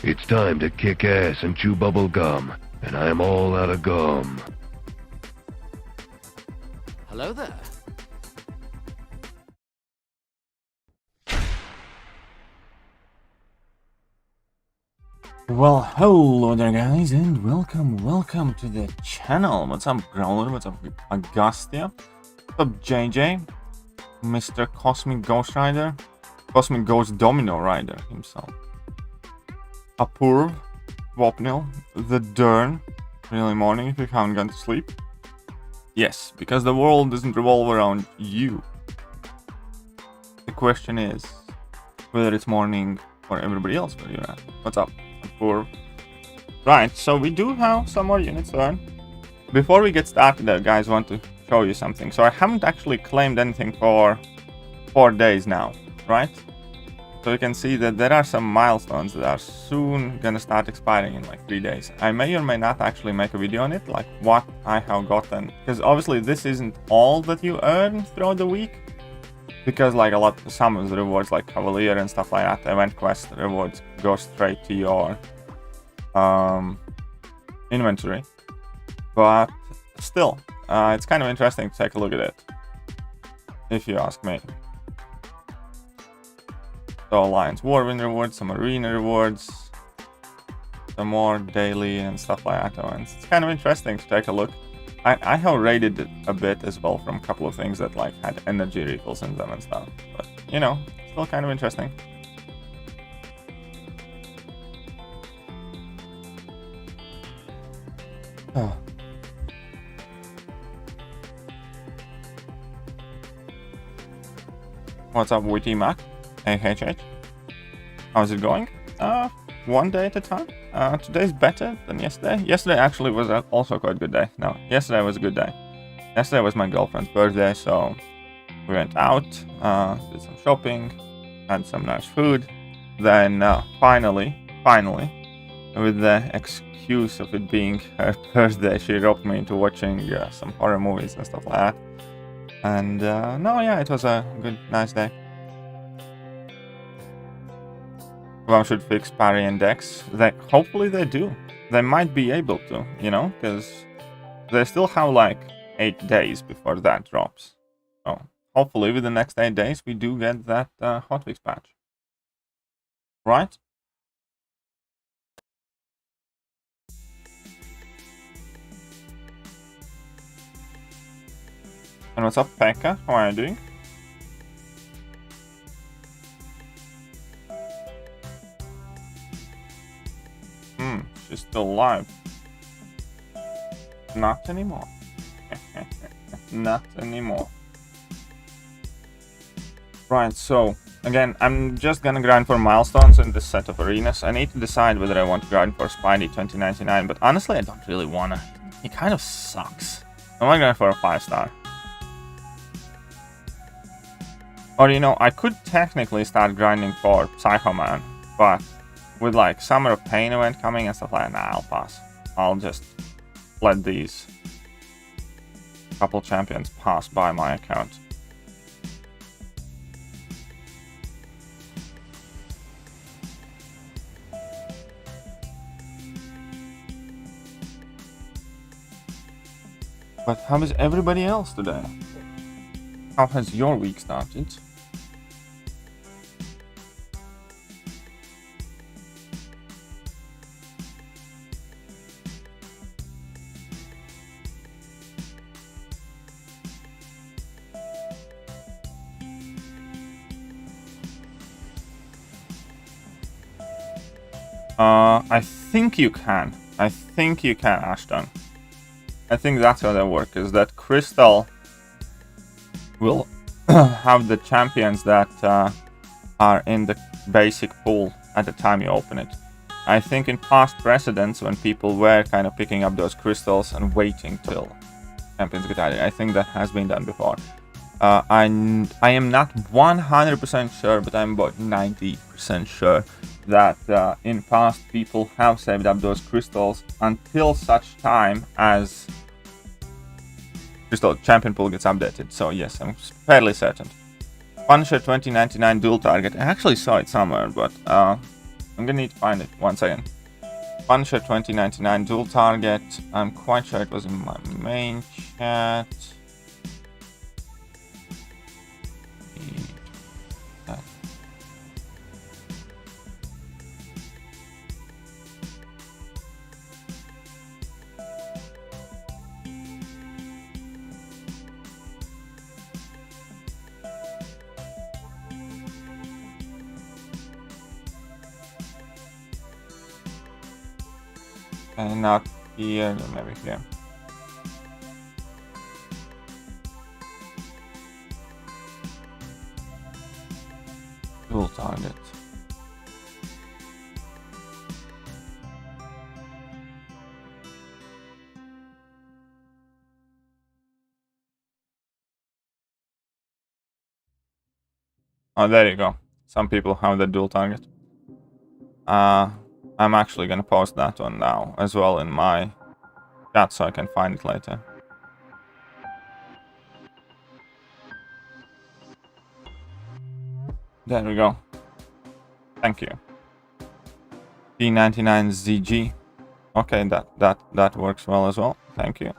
It's time to kick ass and chew bubble gum, and I'm all out of gum. Hello there. Well, hello there guys, and welcome to the channel. What's up, Growler? What's up, Augustia? What's up, JJ? Mr. Cosmic Ghost Rider? Cosmic Ghost Domino Rider himself. Apurv, Wopnil, The Dern. Really morning if you haven't gone to sleep? Yes, because the world doesn't revolve around you. The question is whether it's morning for everybody else where you're at. What's up, Apurv? Right, so we do have some more units to learn. Before we get started though, guys, I want to show you something. So I haven't actually claimed anything for 4 days now, right? So you can see that there are some milestones that are soon gonna start expiring in like 3 days. I may or may not actually make a video on it, like what I have gotten, because obviously this isn't all that you earn throughout the week, because like some of the rewards like Cavalier and stuff like that, event quest rewards go straight to your inventory. But still, it's kind of interesting to take a look at it, if you ask me. So Alliance Warwind rewards, some arena rewards, some more daily and stuff like that. And it's kind of interesting to take a look. I have rated it a bit as well from a couple of things that like had energy refills in them and stuff. But you know, still kind of interesting. Oh. What's up, Witty Mac? HHH. How's it going? One day at a time. Today's better than yesterday. Yesterday actually was also quite a good day. No, yesterday was a good day. Yesterday was my girlfriend's birthday, so we went out, did some shopping, had some nice food. Then finally, with the excuse of it being her birthday, she roped me into watching some horror movies and stuff like that. And no, yeah, it was a good, nice day. One should fix parry and dex. Hopefully they do. They might be able to, you know, because they still have like 8 days before that drops. So hopefully with the next 8 days we do get that hotfix patch. Right? And what's up, Pekka? How are you doing? She's still alive. Not anymore. Not anymore. Right, so again, I'm just gonna grind for milestones in this set of arenas. I need to decide whether I want to grind for Spidey 2099, but honestly I don't really wanna. It kind of sucks. I might grind for a 5-star. Or you know, I could technically start grinding for Psycho Man, but with like Summer of Pain event coming and stuff like that, nah, I'll pass. I'll just let these couple champions pass by my account. But how is everybody else today? How has your week started? I think you can. I think you can, Ashton. I think that's how that works, is that Crystal will have the champions that are in the basic pool at the time you open it. I think in past precedents, when people were kind of picking up those crystals and waiting till champions get added, I think that has been done before. I am not 100% sure, but I'm about 90% sure that in past people have saved up those crystals until such time as Crystal Champion pool gets updated. So yes, I'm fairly certain. Punisher 2099 dual target. I actually saw it somewhere, but I'm gonna need to find it. One second. Punisher 2099 dual target. I'm quite sure it was in my main chat. And not here, maybe here. Dual target. Oh, there you go. Some people have the dual target. I'm actually gonna post that one now as well in my chat so I can find it later. There we go. Thank you. P99ZG. Okay, that works well as well. Thank you.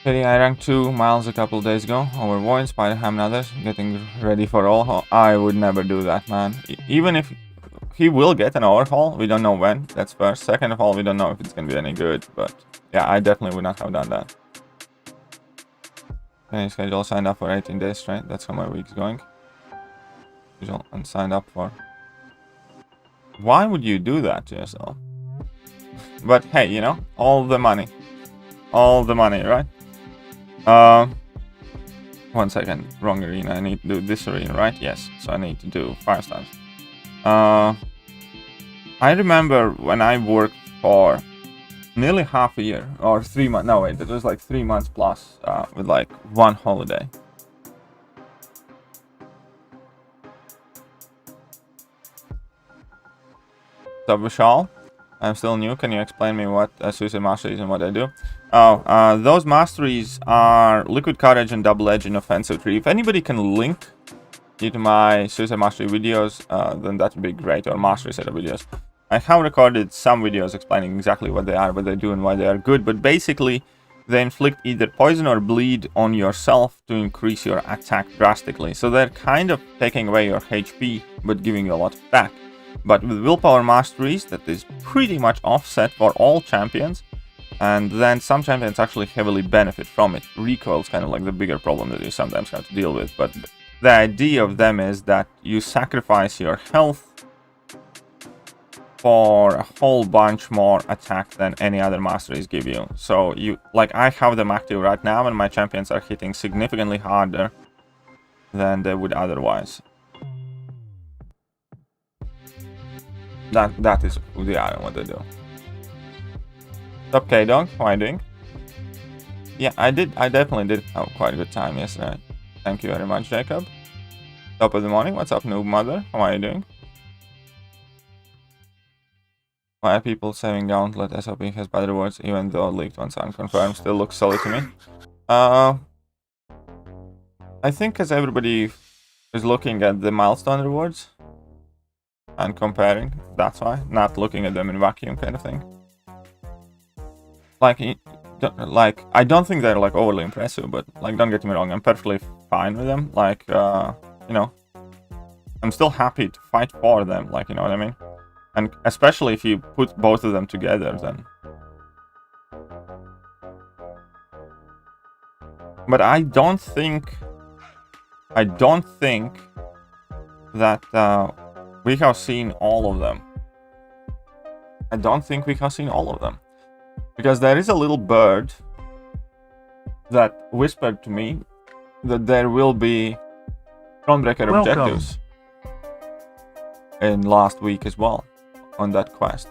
I ranked 2 miles a couple days ago over Void, Spider-Ham and others, getting ready for overhaul. I would never do that, man. Even if he will get an overhaul, we don't know when. That's first. Second of all, we don't know if it's gonna be any good. But yeah, I definitely would not have done that. Okay, schedule signed up for 18 days straight. That's how my week's going. Usual and signed up for. Why would you do that to yourself? But hey, you know, all the money, right? 1 second, wrong arena. I need to do this arena, right? Yes, so I need to do 5 stars. I remember when I worked for nearly half a year or 3 months. No, wait, it was like 3 months plus with like 1 holiday. What's up, Vishal? I'm still new. Can you explain me what a Suicide Mastery is and what I do? Oh, those masteries are Liquid Courage and Double Edge and Offensive Tree. If anybody can link you to my Suicide Mastery videos, then that would be great, or Mastery set of videos. I have recorded some videos explaining exactly what they are, what they do, and why they are good, but basically they inflict either poison or bleed on yourself to increase your attack drastically. So they're kind of taking away your HP, but giving you a lot back. But with Willpower Masteries, that is pretty much offset for all champions, and then some champions actually heavily benefit from it. Recoil is kind of like the bigger problem that you sometimes have to deal with, but the idea of them is that you sacrifice your health for a whole bunch more attack than any other masteries give you. So you, like, I have them active right now, and my champions are hitting significantly harder than they would otherwise. That is who they are and what they do. What's up, K-Dog? How are you doing? Yeah, I definitely did have quite a good time yesterday. Thank you very much, Jacob. Top of the morning. What's up, Noob Mother? How are you doing? Why are people saying Gauntlet SOP has bad rewards even though leaked ones aren't confirmed? Still looks solid to me. I think because everybody is looking at the milestone rewards and comparing, that's why. Not looking at them in vacuum kind of thing. Like, I don't think they're like overly impressive, but like, don't get me wrong, I'm perfectly fine with them. Like, you know, I'm still happy to fight for them, like, you know what I mean? And especially if you put both of them together, then. But I don't think that we have seen all of them. I don't think we have seen all of them. Because there is a little bird that whispered to me that there will be Thronebreaker objectives in last week as well on that quest.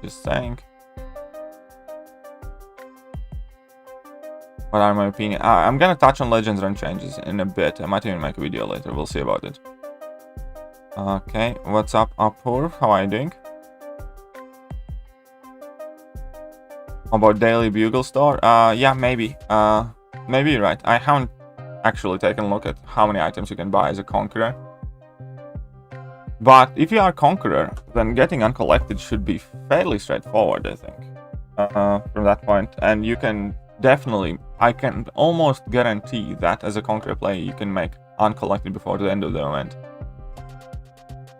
Just saying. What are my opinions? I'm gonna touch on Legends run changes in a bit. I might even make a video later. We'll see about it. Okay, what's up, Apur? How are you doing? About Daily Bugle Store? Yeah, maybe. Maybe you're right. I haven't actually taken a look at how many items you can buy as a Conqueror. But if you are a Conqueror, then getting uncollected should be fairly straightforward, I think. From that point. And you can definitely, I can almost guarantee that as a Conqueror player, you can make uncollected before the end of the event.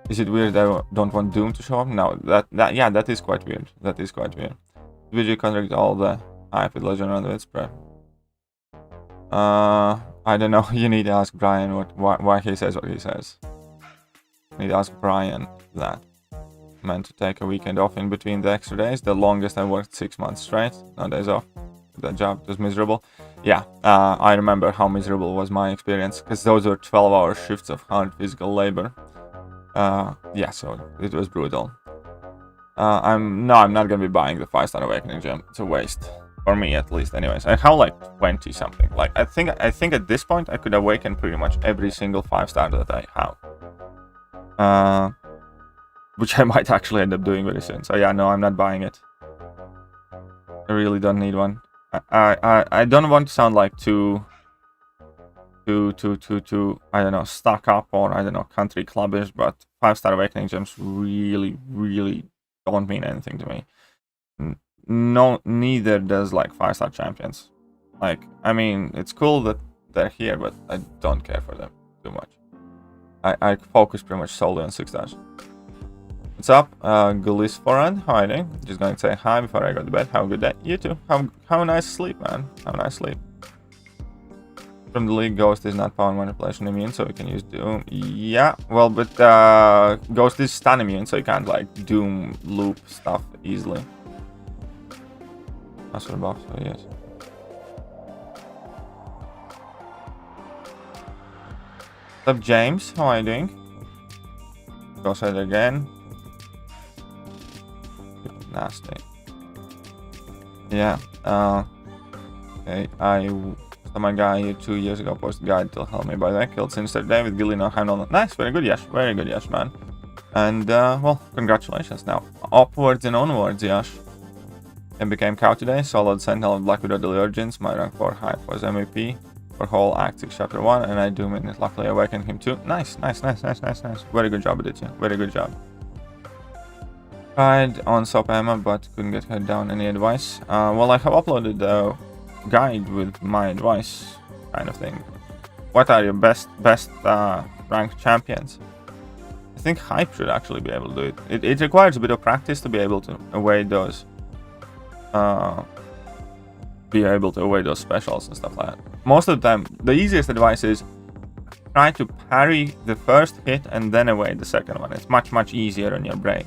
Is it weird I don't want Doom to show up? No, yeah, that is quite weird. That is quite weird. Would you contract all the hype with Legend around the spread? I don't know. You need to ask Brian why he says what he says. You need to ask Brian that. Meant to take a weekend off in between the extra days. The longest I worked 6 months straight. No days off. The job was miserable. Yeah, I remember how miserable was my experience, because those were 12-hour shifts of hard physical labor. Yeah, so it was brutal. I'm not gonna be buying the 5-star awakening gem. It's a waste. For me, at least. Anyways, I have like 20 something. Like, I think at this point I could awaken pretty much every single 5-star that I have. Which I might actually end up doing very soon. So yeah, no, I'm not buying it. I really don't need one. I don't want to sound like too I don't know, stuck up, or I don't know, country clubbish, but 5-star awakening gems really don't mean anything to me. No, neither does like 5-star champions. Like, I mean, it's cool that they're here, but I don't care for them too much. I focus pretty much solely on 6-stars. What's up, Glisforad? How are you doing? Just going to say hi before I go to bed. Have a good day. You too. Have a nice sleep, man. Have a nice sleep. From the league, Ghost is not power manipulation immune, so we can use Doom. Yeah, well, but Ghost is stun immune, so you can't like Doom loop stuff easily. That's what buff, so yes. What's up, James? How are you doing? Go side again. Nasty. Yeah. Okay. Someone guy 2 years ago posted guide to help me by that. Killed Sinister Day with Gilly no handle. Nice. Very good, Yash. Very good, Yash, man. And well, congratulations. Now upwards and onwards, Yash. And became cow today. Solid Sentinel of Black Widow Divergence. My rank 4 hype was MVP for whole Act 6 Chapter 1, and I do it. Luckily awakened him too. Nice. Very good job, Aditya. Very good job. Tried on Sop Emma, but couldn't get her down. Any advice? Well, I have uploaded a guide with my advice, kind of thing. What are your best ranked champions? I think Hype should actually be able to do it. It requires a bit of practice to be able to evade those. Specials and stuff like that. Most of the time, the easiest advice is try to parry the first hit and then evade the second one. It's much easier on your brain.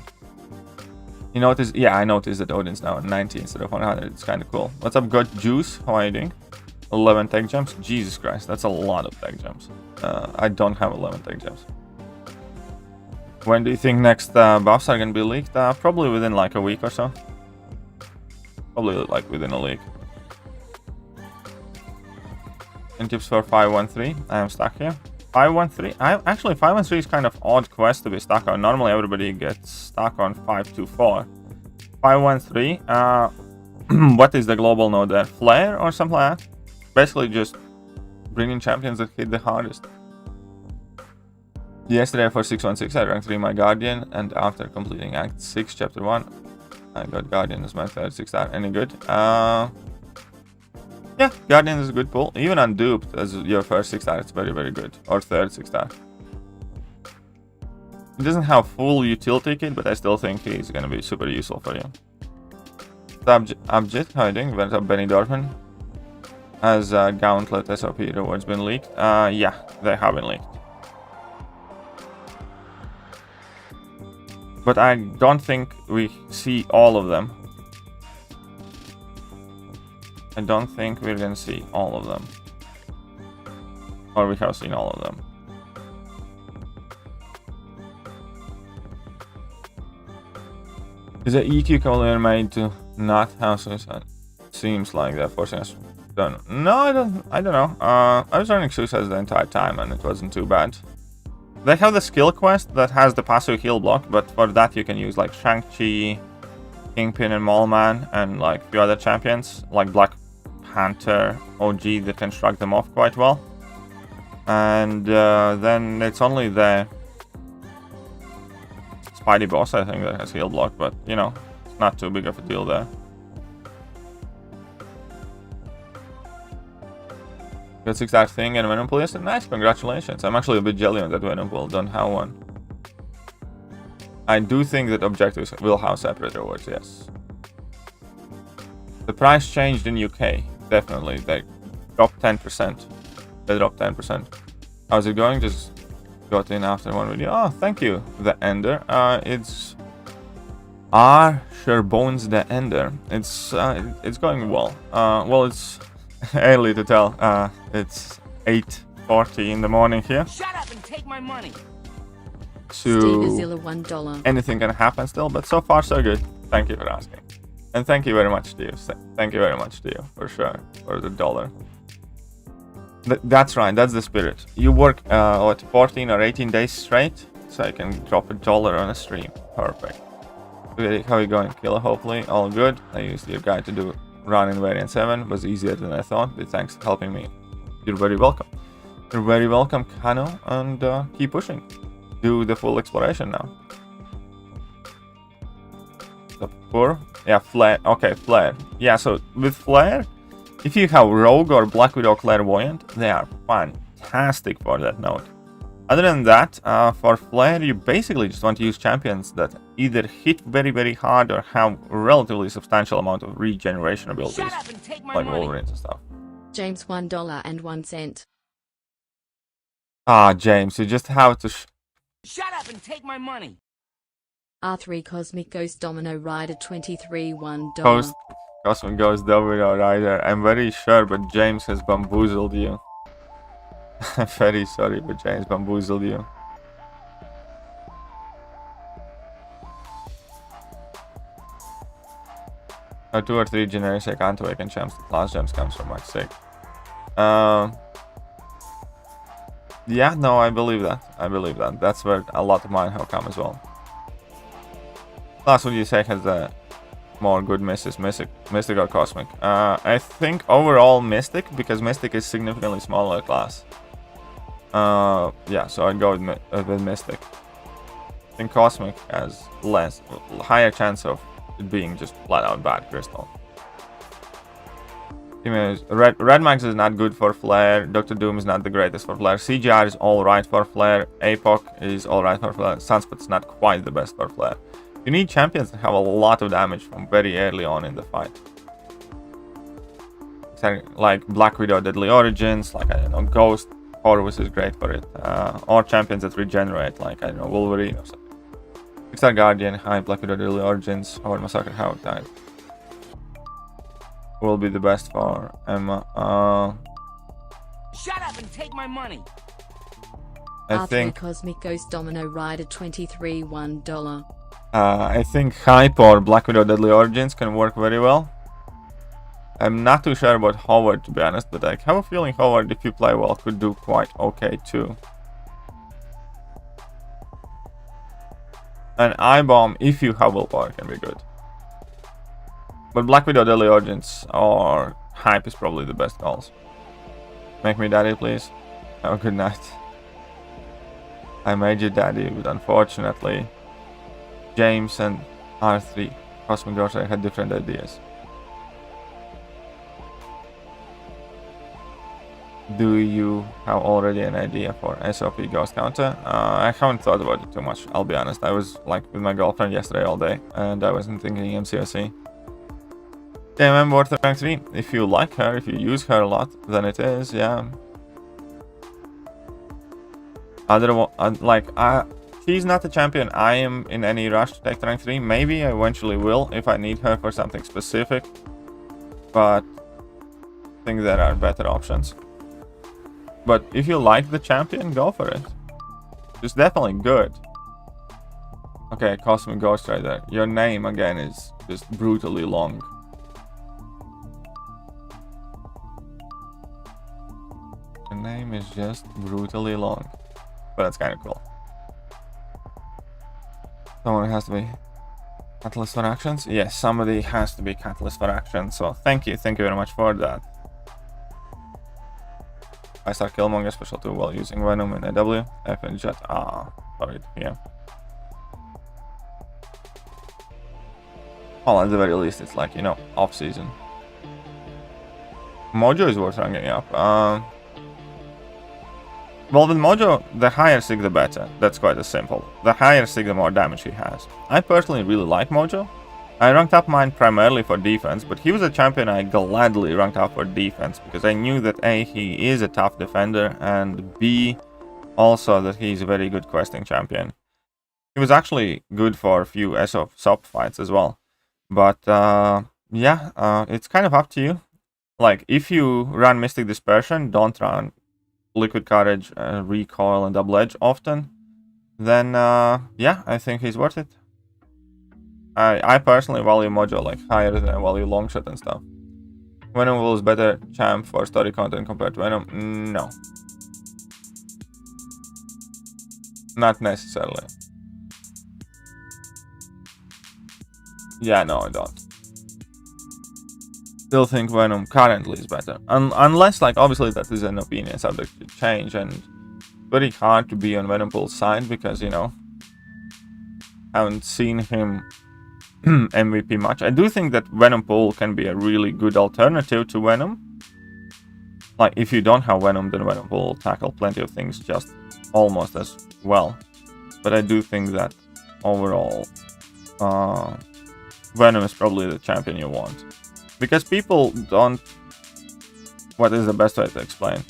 You notice? Yeah, I noticed that Odin's now at 90 instead of 100. It's kind of cool. What's up, God Juice? How are you doing? 11 tech gems? Jesus Christ, that's a lot of tech gems. I don't have 11 tech gems. When do you think next buffs are going to be leaked? Probably within like a week or so. Probably like within a week. And tips for 513. I am stuck here. 513. Actually 513 is kind of odd quest to be stuck on. Normally everybody gets stuck on 524. 513. What is the global node there? Flare or something like that? Basically just bringing champions that hit the hardest. Yesterday for 616 I ranked 3 my Guardian, and after completing Act 6 Chapter 1 I got Guardian as my third 6-star. Any good? Yeah, Guardian is a good pull. Even unduped as your first 6-star, it's very good. Or third 6-star. It doesn't have full utility kit, but I still think he's gonna be super useful for you. Abjit, how are you doing? Went up Benny Dorfman. Has Gauntlet SOP rewards been leaked? Yeah, they have been leaked. But I don't think we see all of them. I don't think we're gonna see all of them. Or we have seen all of them. Is the EQ Cavalier made to not have suicide? Seems like they're forcing us. No, I don't know. I was running Suicides the entire time and it wasn't too bad. They have the skill quest that has the passive heal block, but for that you can use like Shang-Chi, Kingpin and Mallman, and like a few other champions like Black Panther, OG that can shrug them off quite well. And then it's only the Spidey boss, I think, that has heal block, but you know, it's not too big of a deal there. Got 6-star thing and Venom Pool yesterday. Nice, congratulations. I'm actually a bit jelly on that Venom Pool, don't have one. I do think that objectives will have separate rewards, yes. The price changed in UK, definitely. They dropped 10%. They dropped 10%. How's it going? Just got in after one video. Oh, thank you, the Ender. It's Sherbones the Ender. It's going well. Well, it's early to tell. It's 8:40 in the morning here. Shut up and take my money. So $1. Anything can happen still, but so far so good. Thank you for asking, and thank you very much to you. Thank you very much to you for sure for the $1. That's right. That's the spirit. You work what 14 or 18 days straight, so I can drop $1 on a stream. Perfect. How are you going, Killer? Hopefully all good. I used your guide to do run in variant 7. It was easier than I thought, but thanks for helping me. You're very welcome. You're very welcome, Kano, and keep pushing. Do the full exploration now. The poor? Yeah, Flare. Okay, Flare. Yeah, so with Flare, if you have Rogue or Black Widow Clairvoyant, they are fantastic for that node. Other than that, for Flare, you basically just want to use champions that either hit very, very hard or have a relatively substantial amount of regeneration abilities, like Wolverines and stuff. James $1.01. Ah, James, you just have to... Shut up and take my money. R3 Cosmic Ghost Domino Rider 23 $1. Cosmic Ghost Domino Rider. I'm very sure, but James has bamboozled you. I'm very sorry, but James bamboozled you. No, 2 or 3 generics I can't awaken champs. The class gems comes from my sake. Yeah, no, I believe that. I believe that. That's where a lot of mine have come as well. Class, would you say, has the more good misses, Mystic or Cosmic? I think overall Mystic, because Mystic is significantly smaller class. Yeah, so I'd go with Mystic. I think Cosmic has higher chance of it being just flat out bad crystal. Red Max is not good for Flare. Dr. Doom is not the greatest for Flare. CGR is alright for Flare. APOC is alright for Flare. Sunspot's not quite the best for Flare. You need champions that have a lot of damage from very early on in the fight. Like Black Widow Deadly Origins, like, I don't know, Ghost. Horus is great for it. Or champions that regenerate, like, I don't know, Wolverine or something. 6-star Guardian, high Black Widow Deadly Origins, Howard Massacre, Howard Tide. Will be the best for Emma. Shut up and take my money. I think Cosmic Ghost Domino Rider 23 $1. I think Hype or Black Widow Deadly Origins can work very well. I'm not too sure about Howard, to be honest, but I have a feeling Howard, if you play well, could do quite okay too. And I-Bomb, if you have willpower, can be good. But Black Widow Deadly Origins or Hype is probably the best calls. Make me daddy, please. Have a good night. I made you daddy, but unfortunately, James and R3 Cosmic Ghost had different ideas. Do you have already an idea for SOP Ghost Counter? I haven't thought about it too much, I'll be honest. I was like with my girlfriend yesterday all day, and I wasn't thinking MCOC. DMM worth rank 3. If you like her, if you use her a lot, then it is, yeah. She's not a champion I am in any rush to take rank 3. Maybe I eventually will if I need her for something specific. But I think there are better options. But if you like the champion, go for it. It's definitely good. Okay, Cosmic Ghost Rider. Your name again is just brutally long. The name is just brutally long, but that's kind of cool. Someone has to be catalyst for actions. Yes, somebody has to be catalyst for actions. So thank you very much for that. I start Killmonger special 2 while using Venom in AW. F and Jet. Sorry. Yeah. Well, at the very least, it's like, you know, off season. Mojo is worth ranking up. Well, with Mojo, the higher Sig the better. That's quite as simple. The higher Sig, the more damage he has. I personally really like Mojo. I ranked up mine primarily for defense, but he was a champion I gladly ranked up for defense because I knew that A, he is a tough defender, and B, also that he's a very good questing champion. He was actually good for a few SOP fights as well. But yeah, it's kind of up to you. Like, if you run Mystic Dispersion, don't run Liquid Courage, Recoil, and Double Edge often, then yeah, I think he's worth it. I personally value Mojo like higher than I value Longshot and stuff. Venom Bull is better champ for story content compared to Venom? No. Not necessarily. Yeah, no, I don't. Still think Venom currently is better. Unless, like, obviously that is an opinion subject to change, and very hard to be on Venom Bull's side because, you know, haven't seen him MVP much. I do think that Venom Pool can be a really good alternative to Venom. Like, if you don't have Venom, then Venom Pool will tackle plenty of things just almost as well. But I do think that overall, Venom is probably the champion you want. Because people don't... What is the best way to explain?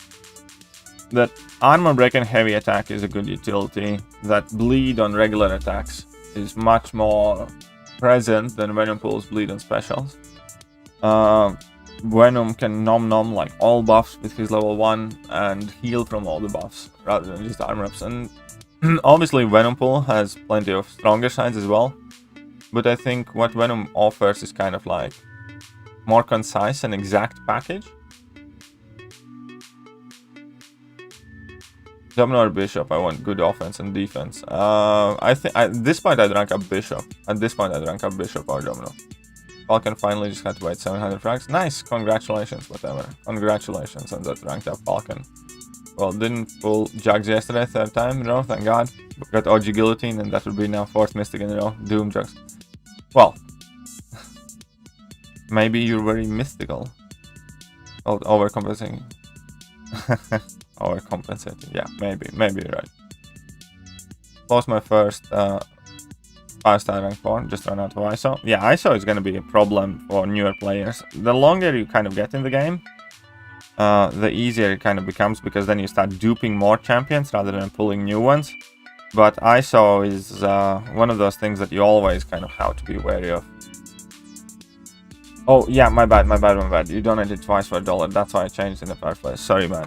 That armor break and heavy attack is a good utility. That bleed on regular attacks is much more present than Venom Pool's bleed on specials. Venom can nom like all buffs with his level 1 and heal from all the buffs rather than just armor ups. And obviously Venom Pool has plenty of stronger sides as well. But I think what Venom offers is kind of like more concise and exact package. Domino or Bishop? I want good offense and defense. I think at this point I'd rank up Bishop. At this point I'd rank up Bishop or Domino. Falcon finally just had to wait 700 frags. Nice, congratulations, whatever. Congratulations on that ranked up Falcon. Well, didn't pull Jugs yesterday, 3rd time in a row, thank God. Got OG Guillotine, and that would be now 4th Mystic in a row. Doom Jugs. Well, maybe you're very mystical. Oh, overcompensating. Overcompensating. Yeah, maybe you're right. Lost my first 5-star rank 4, just ran out of ISO. Yeah, ISO is going to be a problem for newer players. The longer you kind of get in the game, the easier it kind of becomes, because then you start duping more champions rather than pulling new ones. But ISO is one of those things that you always kind of have to be wary of. Oh, yeah, my bad. You donated twice for $1. That's why I changed in the first place. Sorry, man.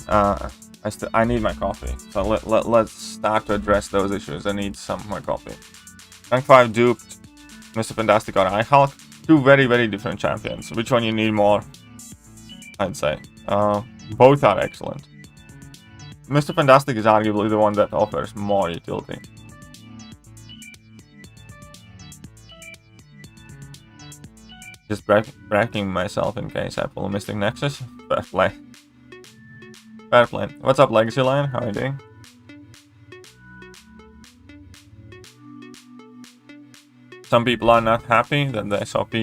I need my coffee. So let's start to address those issues. I need some more coffee. Rank 5 duped Mr. Fantastic or iHulk. Two very, very different champions. Which one you need more? I'd say. Both are excellent. Mr. Fantastic is arguably the one that offers more utility. Just bracking myself in case I pull Mystic Nexus. Fair play. Fair play. What's up, Legacy Lion? How are you doing? Some people are not happy that the SOP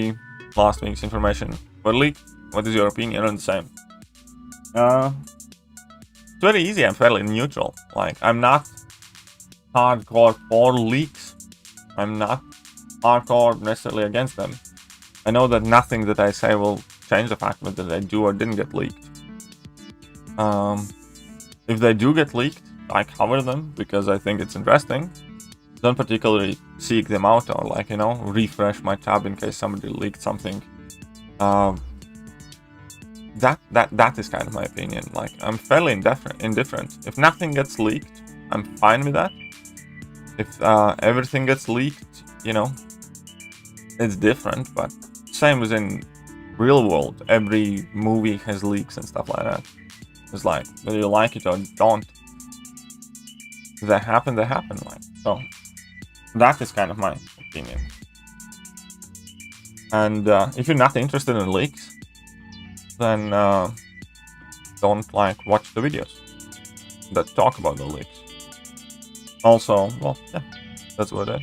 last week's information were leaked. What is your opinion on the same? It's very easy. I'm fairly neutral. Like, I'm not hardcore for leaks. I'm not hardcore necessarily against them. I know that nothing that I say will change the fact that they do or didn't get leaked. If they do get leaked, I cover them because I think it's interesting. Don't particularly seek them out or, like, you know, refresh my tab in case somebody leaked something. That is kind of my opinion. Like, I'm fairly indifferent. If nothing gets leaked, I'm fine with that. If everything gets leaked, you know, it's different. But same as in real world, every movie has leaks and stuff like that. It's like, whether you like it or don't, they happen, like, so that is kind of my opinion. And if you're not interested in leaks, then don't like watch the videos that talk about the leaks. Also, well, yeah, that's what it is.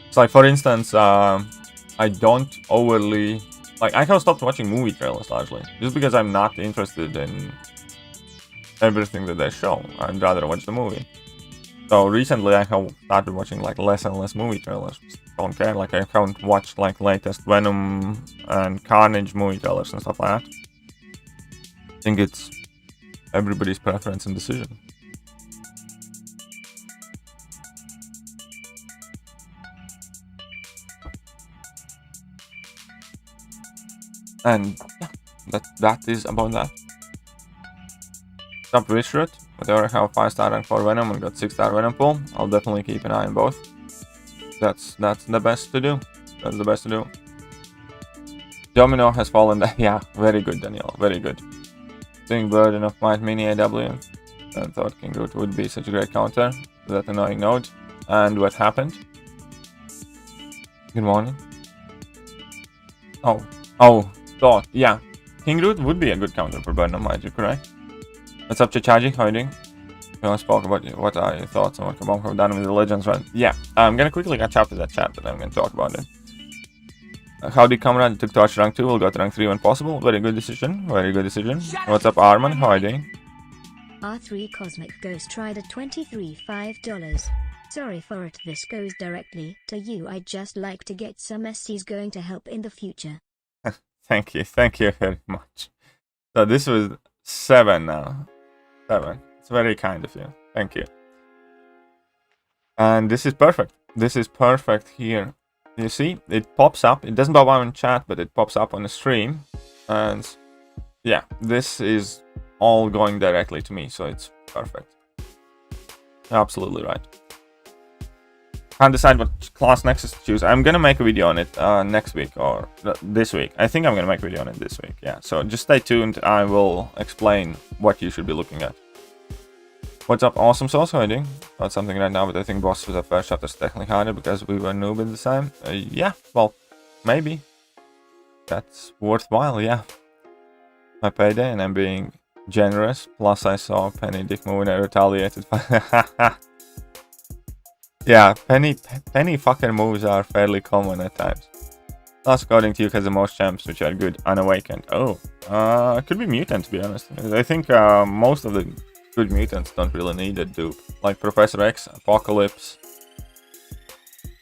It's like, for instance, I don't overly like, I have stopped watching movie trailers largely just because I'm not interested in everything that they show. I'd rather watch the movie. So recently I have started watching like less and less movie trailers. Just don't care. Like, I haven't watched like latest Venom and Carnage movie trailers and stuff like that. I think it's everybody's preference and decision. And yeah, that is about that. Top Wishroot. Whatever, I have a 5-star rank for Venom and got 6-star Venom pool. I'll definitely keep an eye on both. That's the best to do. That's the best to do. Domino has fallen. Yeah, very good, Daniel. Very good. Seeing Burden of Might Mini AW. I thought King Root would be such a great counter to that annoying node. And what happened? Good morning. Oh, thought. Yeah. King Root would be a good counter for Burden of Might, you're correct. What's up, Chichaji? How are you doing? I spoke about what are your thoughts on what Kabam have done with the Legends run. Yeah, I'm gonna quickly catch up to that chat, but I'm gonna talk about it. How did Comrade took Torch rank 2, will go to rank 3 when possible. Very good decision. Very good decision. What's up, Arman? How are you doing? R3 Cosmic Ghost Rider 23 $5. Sorry for it, this goes directly to you. I'd just like to get some SCs going to help in the future. Thank you very much. So this was 7 now. 7. It's very kind of you. Thank you. And this is perfect. This is perfect here. You see, it pops up. It doesn't pop up in chat, but it pops up on the stream. And yeah, this is all going directly to me, so it's perfect. Absolutely right. Can't decide what class Nexus to choose. I'm gonna make a video on it next week or this week. I think I'm gonna make a video on it this week. Yeah, so just stay tuned. I will explain what you should be looking at. What's up, Awesome Sauce? How are you doing? Not something right now, but I think boss was the first chapter is technically harder because we were noob at the time. Yeah, well, maybe. That's worthwhile, yeah. My payday and I'm being generous. Plus I saw Penny dick move and I retaliated. Yeah, Penny fucker moves are fairly common at times. Plus, according to you, has the most champs which are good. Unawakened. Oh, it could be mutant to be honest. I think most of the good mutants don't really need a dupe. Like Professor X, Apocalypse,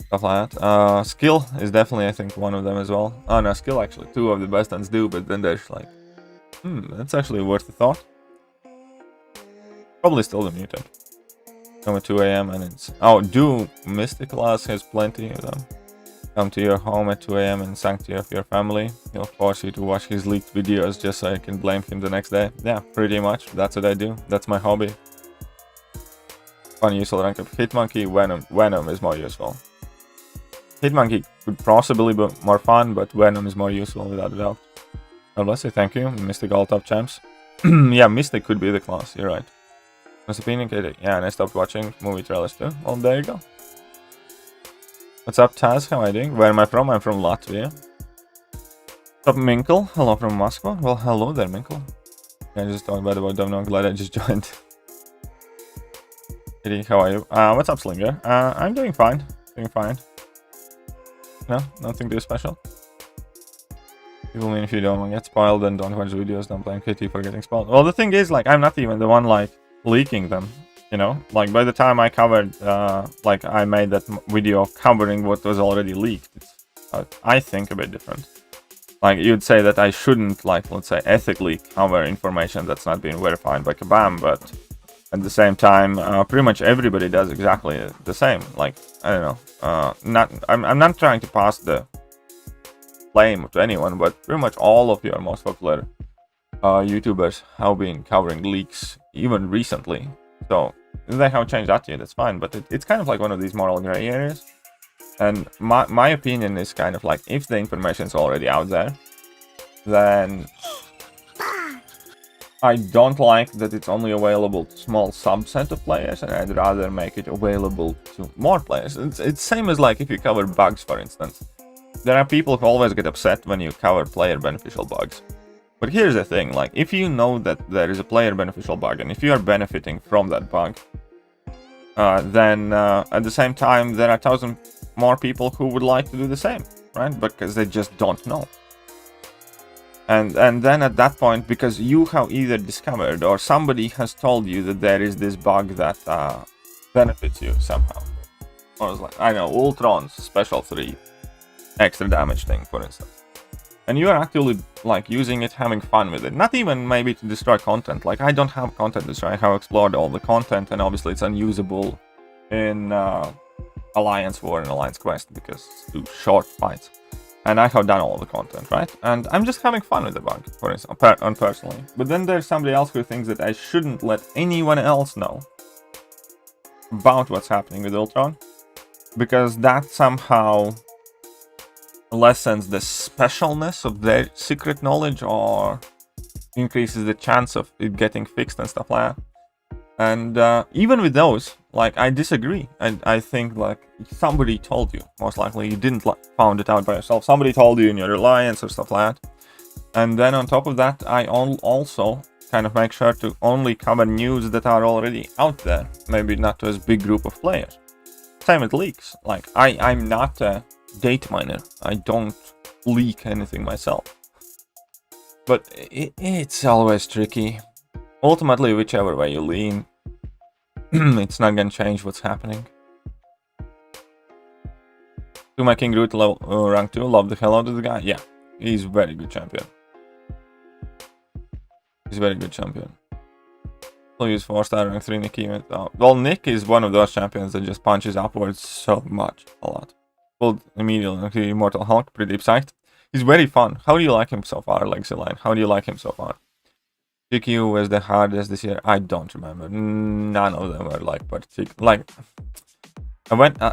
stuff like that. Skill is definitely, I think, one of them as well. Oh no, Skill actually. 2 of the best ones do, but then there's like, that's actually worth a thought. Probably still the mutant. Come at 2 AM and it's... Oh, Mystic Class has plenty of them. Come to your home at 2 AM in sanctity of your family. He'll force you to watch his leaked videos just so you can blame him the next day. Yeah, pretty much. That's what I do. That's my hobby. Fun useful rank up. Hitmonkey, Venom is more useful. Hitmonkey could possibly be more fun, but Venom is more useful without a doubt. God bless you, thank you. Mystic all top champs. Yeah, Mystic could be the class, you're right. What's opinion, Katie? Yeah, and I stopped watching movie trailers too. Well, there you go. What's up, Taz? How are you doing? Where am I from? I'm from Latvia. What's up, Minkle? Hello from Moscow. Well, hello there, Minkle. I just talked about Domino. I'm glad I just joined. Katie, how are you? What's up, Slinger? I'm doing fine. Doing fine. No, nothing too special. People mean if you don't want to get spoiled, then don't watch the videos. Don't blame Kitty for getting spoiled. Well, the thing is, like, I'm not even the one, like, leaking them, you know? Like, by the time I covered, like, I made that video covering what was already leaked, it's, I think, a bit different. Like, you'd say that I shouldn't, like, let's say, ethically cover information that's not being verified by Kabam, but at the same time, pretty much everybody does exactly the same. Like, I don't know, I'm not trying to pass the blame to anyone, but pretty much all of your most popular YouTubers have been covering leaks even recently. So if they have changed that to you, that's fine, but it's kind of like one of these moral gray areas. And my opinion is kind of like, if the information is already out there, then I don't like that it's only available to small subset of players, and I'd rather make it available to more players. It's same as like if you cover bugs, for instance. There are people who always get upset when you cover player beneficial bugs. But here's the thing, like if you know that there is a player beneficial bug, and if you are benefiting from that bug, then at the same time there are 1,000 more people who would like to do the same, right? Because they just don't know. And then at that point, because you have either discovered or somebody has told you that there is this bug that benefits you somehow. Or it's like, I know, Ultron's special 3 extra damage thing, for instance. And you are actually like using it, having fun with it. Not even maybe to destroy content. Like I don't have content to destroy. I have explored all the content, and obviously it's unusable in Alliance War and Alliance Quest because it's too short fights. And I have done all the content, right? And I'm just having fun with the bug, for instance, personally. But then there's somebody else who thinks that I shouldn't let anyone else know about what's happening with Ultron, because that somehow lessens the specialness of their secret knowledge or increases the chance of it getting fixed and stuff like that. And even with those, like, I disagree. I think, like, somebody told you. Most likely you didn't found it out by yourself. Somebody told you in your alliance or stuff like that. And then on top of that, I also kind of make sure to only cover news that are already out there. Maybe not to as big group of players. Same with leaks. Like, I'm not a data miner. I don't leak anything myself. But it's always tricky. Ultimately, whichever way you lean, it's not gonna change what's happening. To my King Root rank 2, love the hell out of the guy. Yeah, he's a very good champion. He's a very good champion. He'll use 4-star rank 3 Nick even. Well, Nick is one of those champions that just punches upwards so much, a lot. Pulled immediately Immortal Hulk, pretty psyched. He's very fun. How do you like him so far, Legacy Line? How do you like him so far? GQ was the hardest this year. I don't remember. None of them were like particular. Like,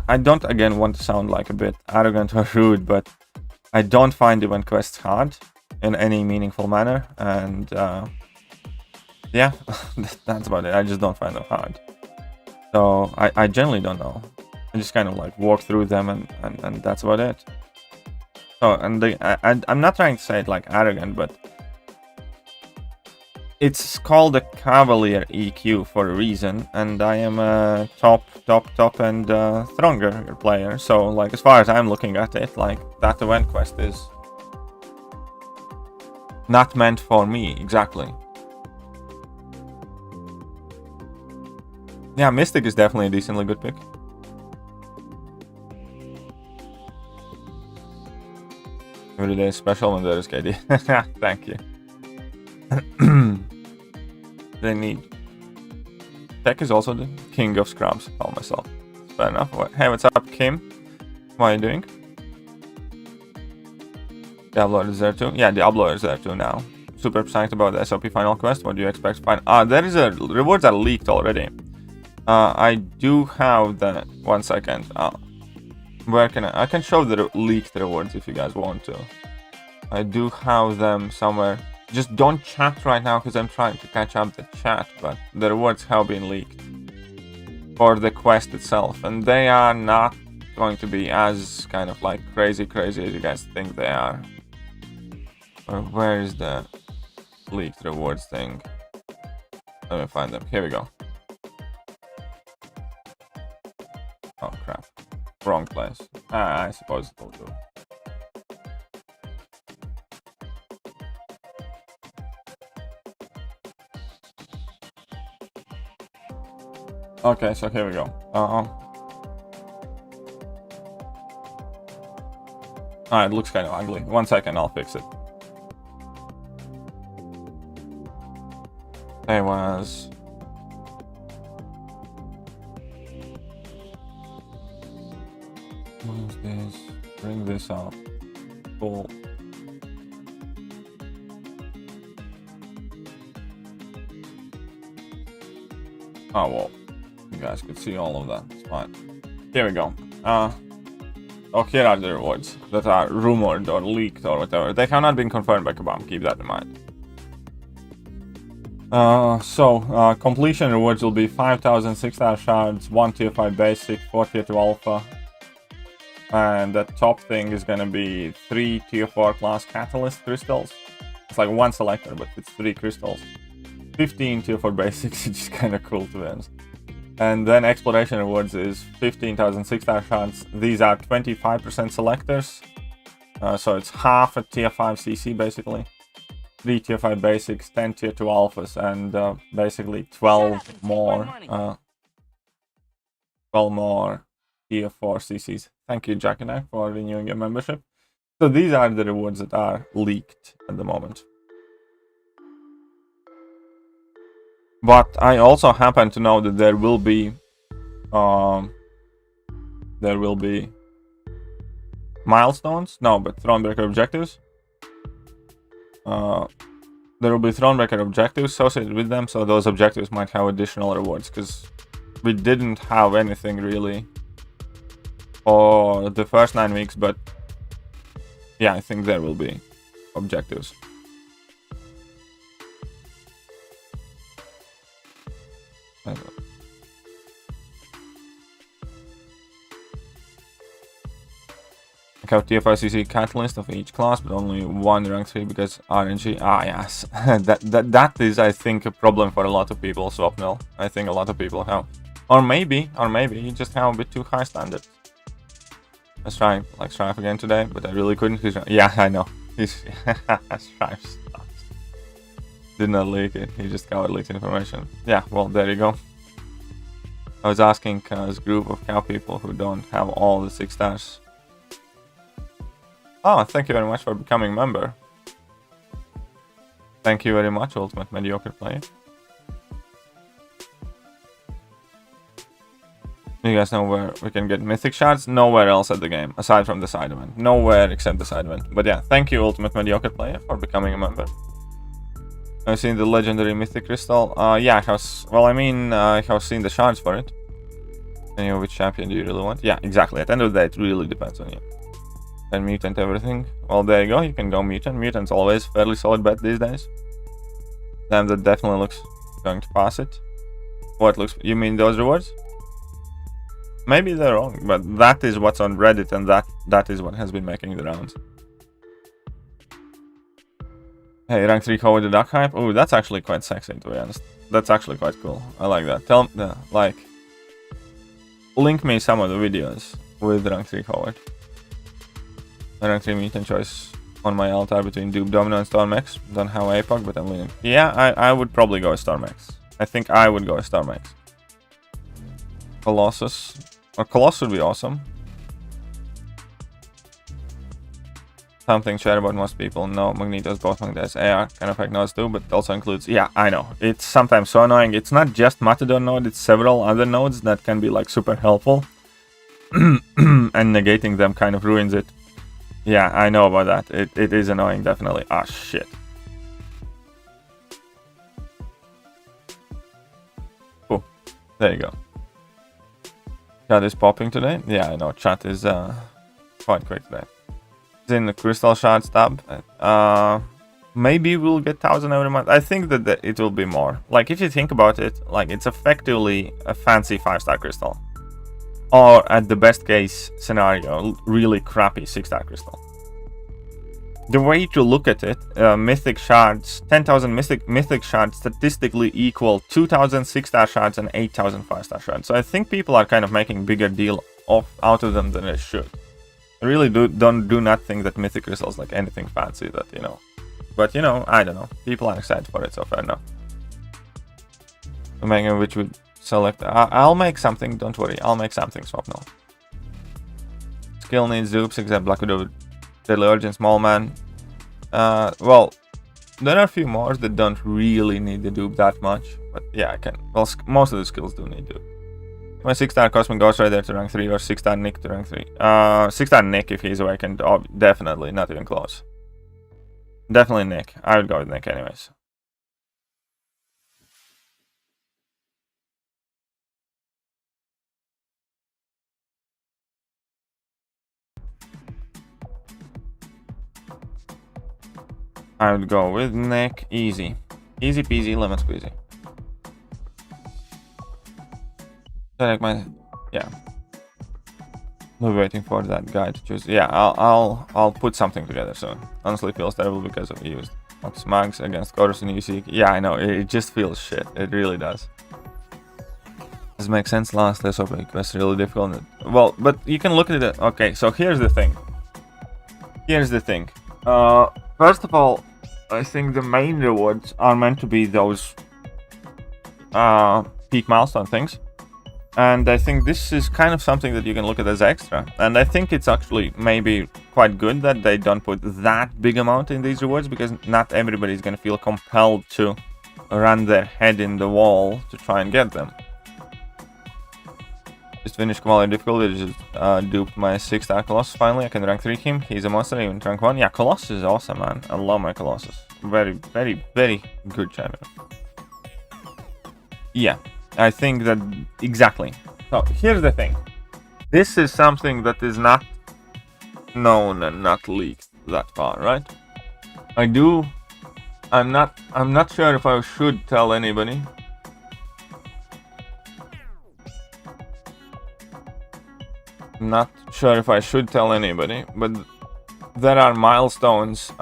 I don't again want to sound like a bit arrogant or rude, but I don't find event quests hard in any meaningful manner. And yeah, that's about it. I just don't find them hard. So I generally don't know. I just kind of like walk through them, and that's about it. So I'm not trying to say it like arrogant, but it's called a Cavalier EQ for a reason, and I am a top and stronger player. So, like, as far as I'm looking at it, like, that event quest is not meant for me, exactly. Yeah, Mystic is definitely a decently good pick. Every day is special when there is KD. Thank you. They need. Tech is also the king of scrubs. Call myself. Fair enough. Hey, what's up, Kim? What are you doing? Diablo is there too. Yeah, Diablo is there too now. Super psyched about the SOP final quest. What do you expect to find? There is a rewards are leaked already. I do have the 1 second. Where can I can show the leaked rewards if you guys want to. I do have them somewhere. Just don't chat right now because I'm trying to catch up the chat, but the rewards have been leaked for the quest itself, and they are not going to be as kind of like crazy as you guys think they are. Where is the leaked rewards thing? Let me find them. Here we go. Oh crap. Wrong place. I suppose it will do. Okay, so here we go. It looks kind of ugly. 1 second, I'll fix it. There was... What is this? Bring this up. Cool. Oh, well. You guys could see all of that. It's fine. Here we go. Oh, here are the rewards that are rumored or leaked or whatever. They have not been confirmed by Kabam. Keep that in mind. Completion rewards will be 5,000 6-star shards, 1 tier 5 basic, 4 tier 2 alpha. And the top thing is gonna be 3 tier 4 class catalyst crystals. It's like one selector, but it's 3 crystals. 15 tier 4 basics, which is kinda cool to be honest. And then exploration rewards is 15,000 6-star shards. These are 25% selectors. So it's half a tier 5 CC basically. 3 tier 5 basics, 10 tier 2 alphas, and basically 12 more tier 4 CCs. Thank you, Jacobkanda, for renewing your membership. So these are the rewards that are leaked at the moment. But I also happen to know that there will be milestones. No, but Thronebreaker objectives. There will be Thronebreaker objectives associated with them, so those objectives might have additional rewards, because we didn't have anything really for the first 9 weeks, but yeah, I think there will be objectives. I have tier 5 CC catalyst of each class, but only one rank 3 because RNG. Ah, yes. that is, I think, a problem for a lot of people, Swapnil. I think a lot of people have. Or maybe you just have a bit too high standards. Let's try, like, Strife again today, but I really couldn't. Yeah, I know. Strife sucks. Did not leak it. He just got leaked information. Yeah, well, there you go. I was asking this group of cow people who don't have all the 6 stars. Oh, thank you very much for becoming a member. Thank you very much, Ultimate Mediocre Player. You guys know where we can get mythic shards? Nowhere else at the game, aside from the side event. Nowhere except the side event. But yeah, thank you, Ultimate Mediocre Player, for becoming a member. I've seen the legendary mythic crystal. Yeah, I have seen the shards for it. And you know, which champion do you really want? Yeah, exactly. At the end of the day, it really depends on you. And mutant everything. Well, there you go. You can go mutant. Mutant's always fairly solid bet these days. Damn, that definitely looks going to pass it. What looks? You mean those rewards? Maybe they're wrong, but that is what's on Reddit, and that is what has been making the rounds. Hey, rank 3 with the duck hype. Oh, that's actually quite sexy, to be honest. That's actually quite cool. I like that. Tell me, like, link me some of the videos with rank 3 Howard. Rank 3 mutant choice on my altar between Dupe, Domino, and Storm-X. Don't have APOC, but I'm leaning. Yeah, I would probably go with Storm-X. I think I would go with Storm-X. Colossus. Or Colossus would be awesome. Something shared about most people. No, Magnetos, both Magnetos, AR, kind of like nodes too, but also includes... Yeah, I know. It's sometimes so annoying. It's not just Matador node, it's several other nodes that can be like super helpful. And negating them kind of ruins it. Yeah, I know about that. It is annoying, definitely. Ah, shit. Oh, there you go. Chat is popping today. Yeah, I know. Chat is quite quick today. It's in the Crystal Shards tab. Maybe we'll get 1,000 every month. I think that it will be more. Like, if you think about it, like, it's effectively a fancy 5-star crystal. Or, at the best case scenario, really crappy 6-star crystal. The way to look at it, mythic shards, 10,000 mythic shards statistically equal 2,000 6-star shards and 8,000 5-star shards. So I think people are kind of making bigger deal out of them than they should. I really do not think that mythic crystals like anything fancy that, you know. But, you know, I don't know. People are excited for it, so fair enough. Omega, which would select... I'll make something, don't worry. I'll make something, Swapnil. Skill needs dupes, except Black Widow, Deadly Urgent, Small Man. Well, there are a few more that don't really need the dupe that much. But yeah, I can... Well, most of the skills do need dupe. My 6-star Cosmic Ghost Rider to rank 3 or 6-star Nick to rank 3. 6-star Nick if he's awakened. Oh, definitely, not even close. Definitely Nick. I would go with Nick anyways. I would go with Nick. Easy. Easy peasy, lemon squeezy. Yeah. We're waiting for that guy to choose. Yeah, I'll put something together soon. Honestly, feels terrible because of used mags against Chorus and UC. Yeah, I know. It just feels shit. It really does. Does make sense? Last less of request really difficult. Well, but you can look at it. Okay, so here's the thing. First of all, I think the main rewards are meant to be those peak milestone things. And I think this is kind of something that you can look at as extra. And I think it's actually maybe quite good that they don't put that big amount in these rewards, because not everybody is going to feel compelled to run their head in the wall to try and get them. Just finished Commander difficulty, just duped my 6-star Colossus finally. I can rank 3 him. He's a monster, even rank 1. Yeah, Colossus is awesome, man. I love my Colossus. Very, very, very good champion. Yeah. I think that exactly. So here's the thing. This is something that is not known and not leaked that far, right? I'm not sure if I should tell anybody. I'm not sure if I should tell anybody, but there are milestones.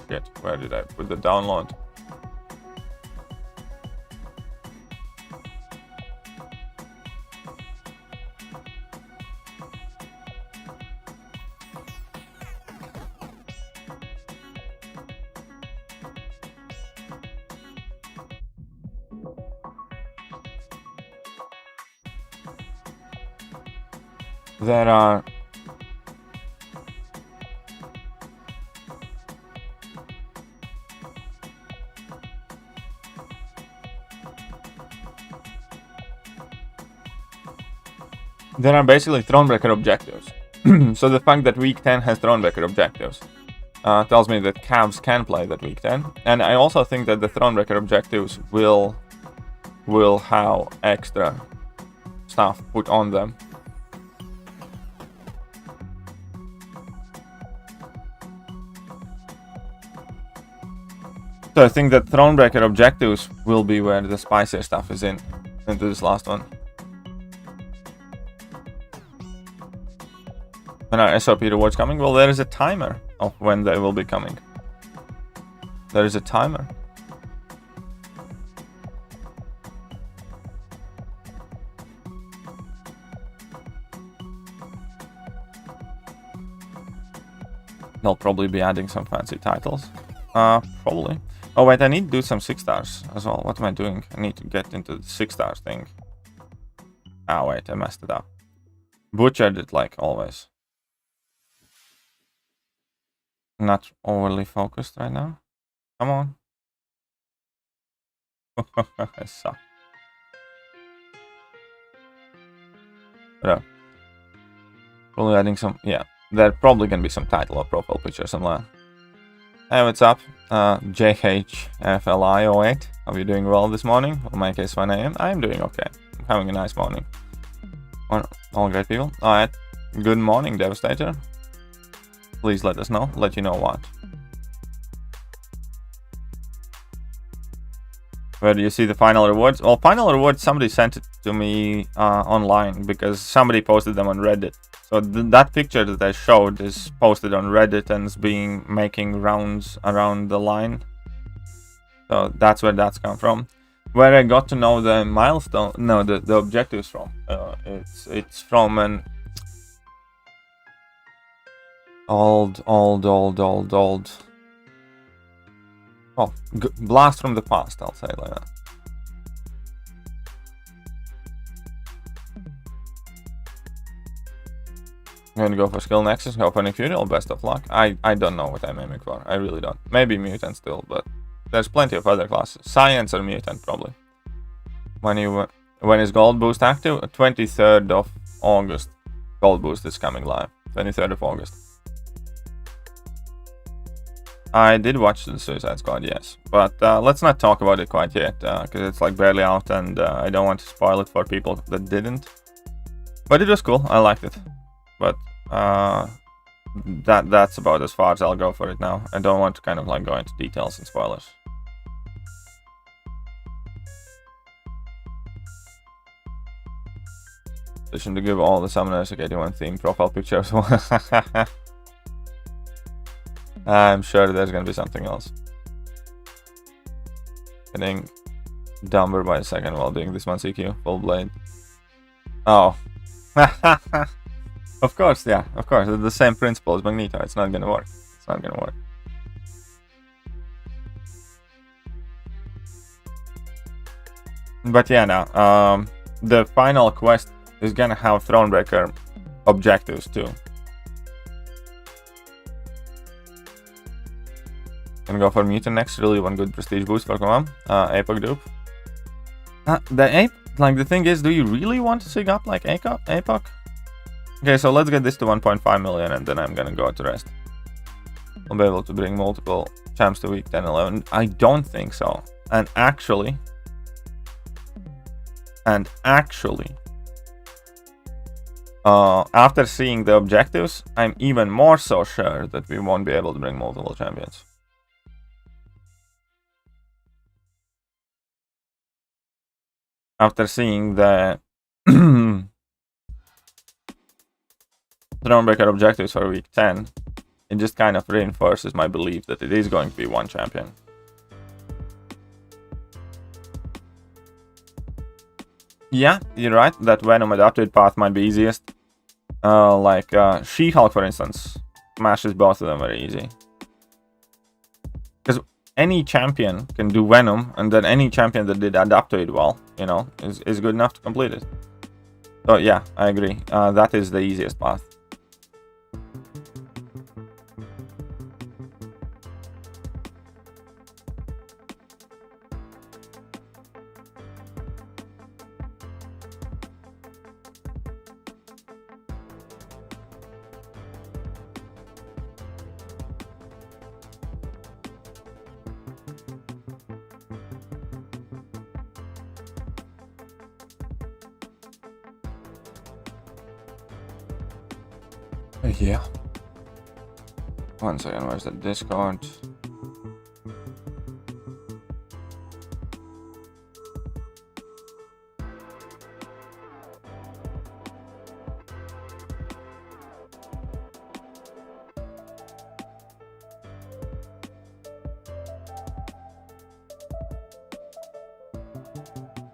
Shit, where did I put the download? There are basically Thronebreaker objectives. So the fact that week 10 has Thronebreaker objectives tells me that Cavs can play that week 10. And I also think that the Thronebreaker objectives will have extra stuff put on them. So I think that Thronebreaker objectives will be where the spicier stuff is into this last one. When are SOP rewards coming? Well, there is a timer of when they will be coming. There is a timer. They'll probably be adding some fancy titles. Probably. Oh wait, I need to do some 6 stars as well. What am I doing? I need to get into the 6 stars thing. Ah wait, I messed it up. Butchered it like always. Not overly focused right now. Come on. I suck. But, probably adding some, yeah. There probably gonna be some title or profile picture somewhere. Hey, what's up? JHFLI08. Are you doing well this morning? In my case, 1 AM. I'm doing okay. I'm having a nice morning. All great people. Alright. Good morning, Devastator. Please let us know. Let you know what. Where do you see the final rewards? Well, final rewards, somebody sent it to me online because somebody posted them on Reddit. So that picture that I showed is posted on Reddit and is making rounds around the line. So that's where that's come from. Where I got to know the milestone, no, the objectives from. It's from an old. Oh, blast from the past, I'll say it like that. I'm gonna go for Skill Nexus, go for Imperial, best of luck. I don't know what I'm aiming for, I really don't. Maybe Mutant still, but there's plenty of other classes. Science or Mutant, probably. When is Gold Boost active? 23rd of August. Gold Boost is coming live. 23rd of August. I did watch the Suicide Squad, yes. But let's not talk about it quite yet, because it's like barely out and I don't want to spoil it for people that didn't. But it was cool, I liked it. But that's about as far as I'll go for it now. I don't want to kind of like go into details and spoilers. Decision to give all the summoners a KT1 theme profile picture. I'm sure there's gonna be something else. Getting dumber by a second while doing this one CQ full blade. Oh. Of course, yeah, of course. It's the same principle as Magneto. It's not gonna work. It's not gonna work. But yeah, now, the final quest is gonna have Thronebreaker objectives too. Gonna go for Mutant next. Really one good prestige boost for Command. APOC dupe. The Ape, like the thing is, do you really want to sig up like APOC? Okay, so let's get this to 1.5 million and then I'm gonna go to rest. I'll be able to bring multiple champs to week 10, 11. I don't think so. And actually, after seeing the objectives, I'm even more so sure that we won't be able to bring multiple champions. After seeing the Thronebreaker objectives for week 10, it just kind of reinforces my belief that it is going to be one champion. Yeah, you're right, that Venom adapted path might be easiest. She-Hulk, for instance, smashes both of them very easy. Because any champion can do Venom, and then any champion that did adapt to it well, you know, is good enough to complete it. So yeah, I agree. That is the easiest path. Yeah. One second, where's the Discord?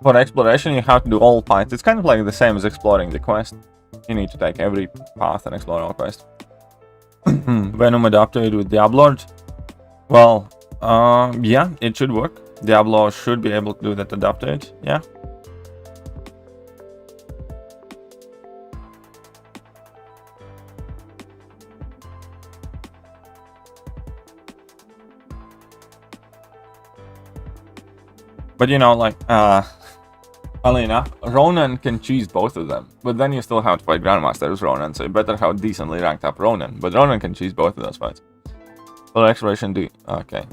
For exploration, you have to do all fights. It's kind of like the same as exploring the quest. You need to take every path and explore all quests. Venom adapted with Diabolord. Well, yeah, it should work. Diablo should be able to do that adapted, yeah. But you know, like, funnily enough, Ronan can choose both of them, but then you still have to fight Grandmaster as Ronan, so you better have decently ranked up Ronan. But Ronan can choose both of those fights. Full exploration do... Okay.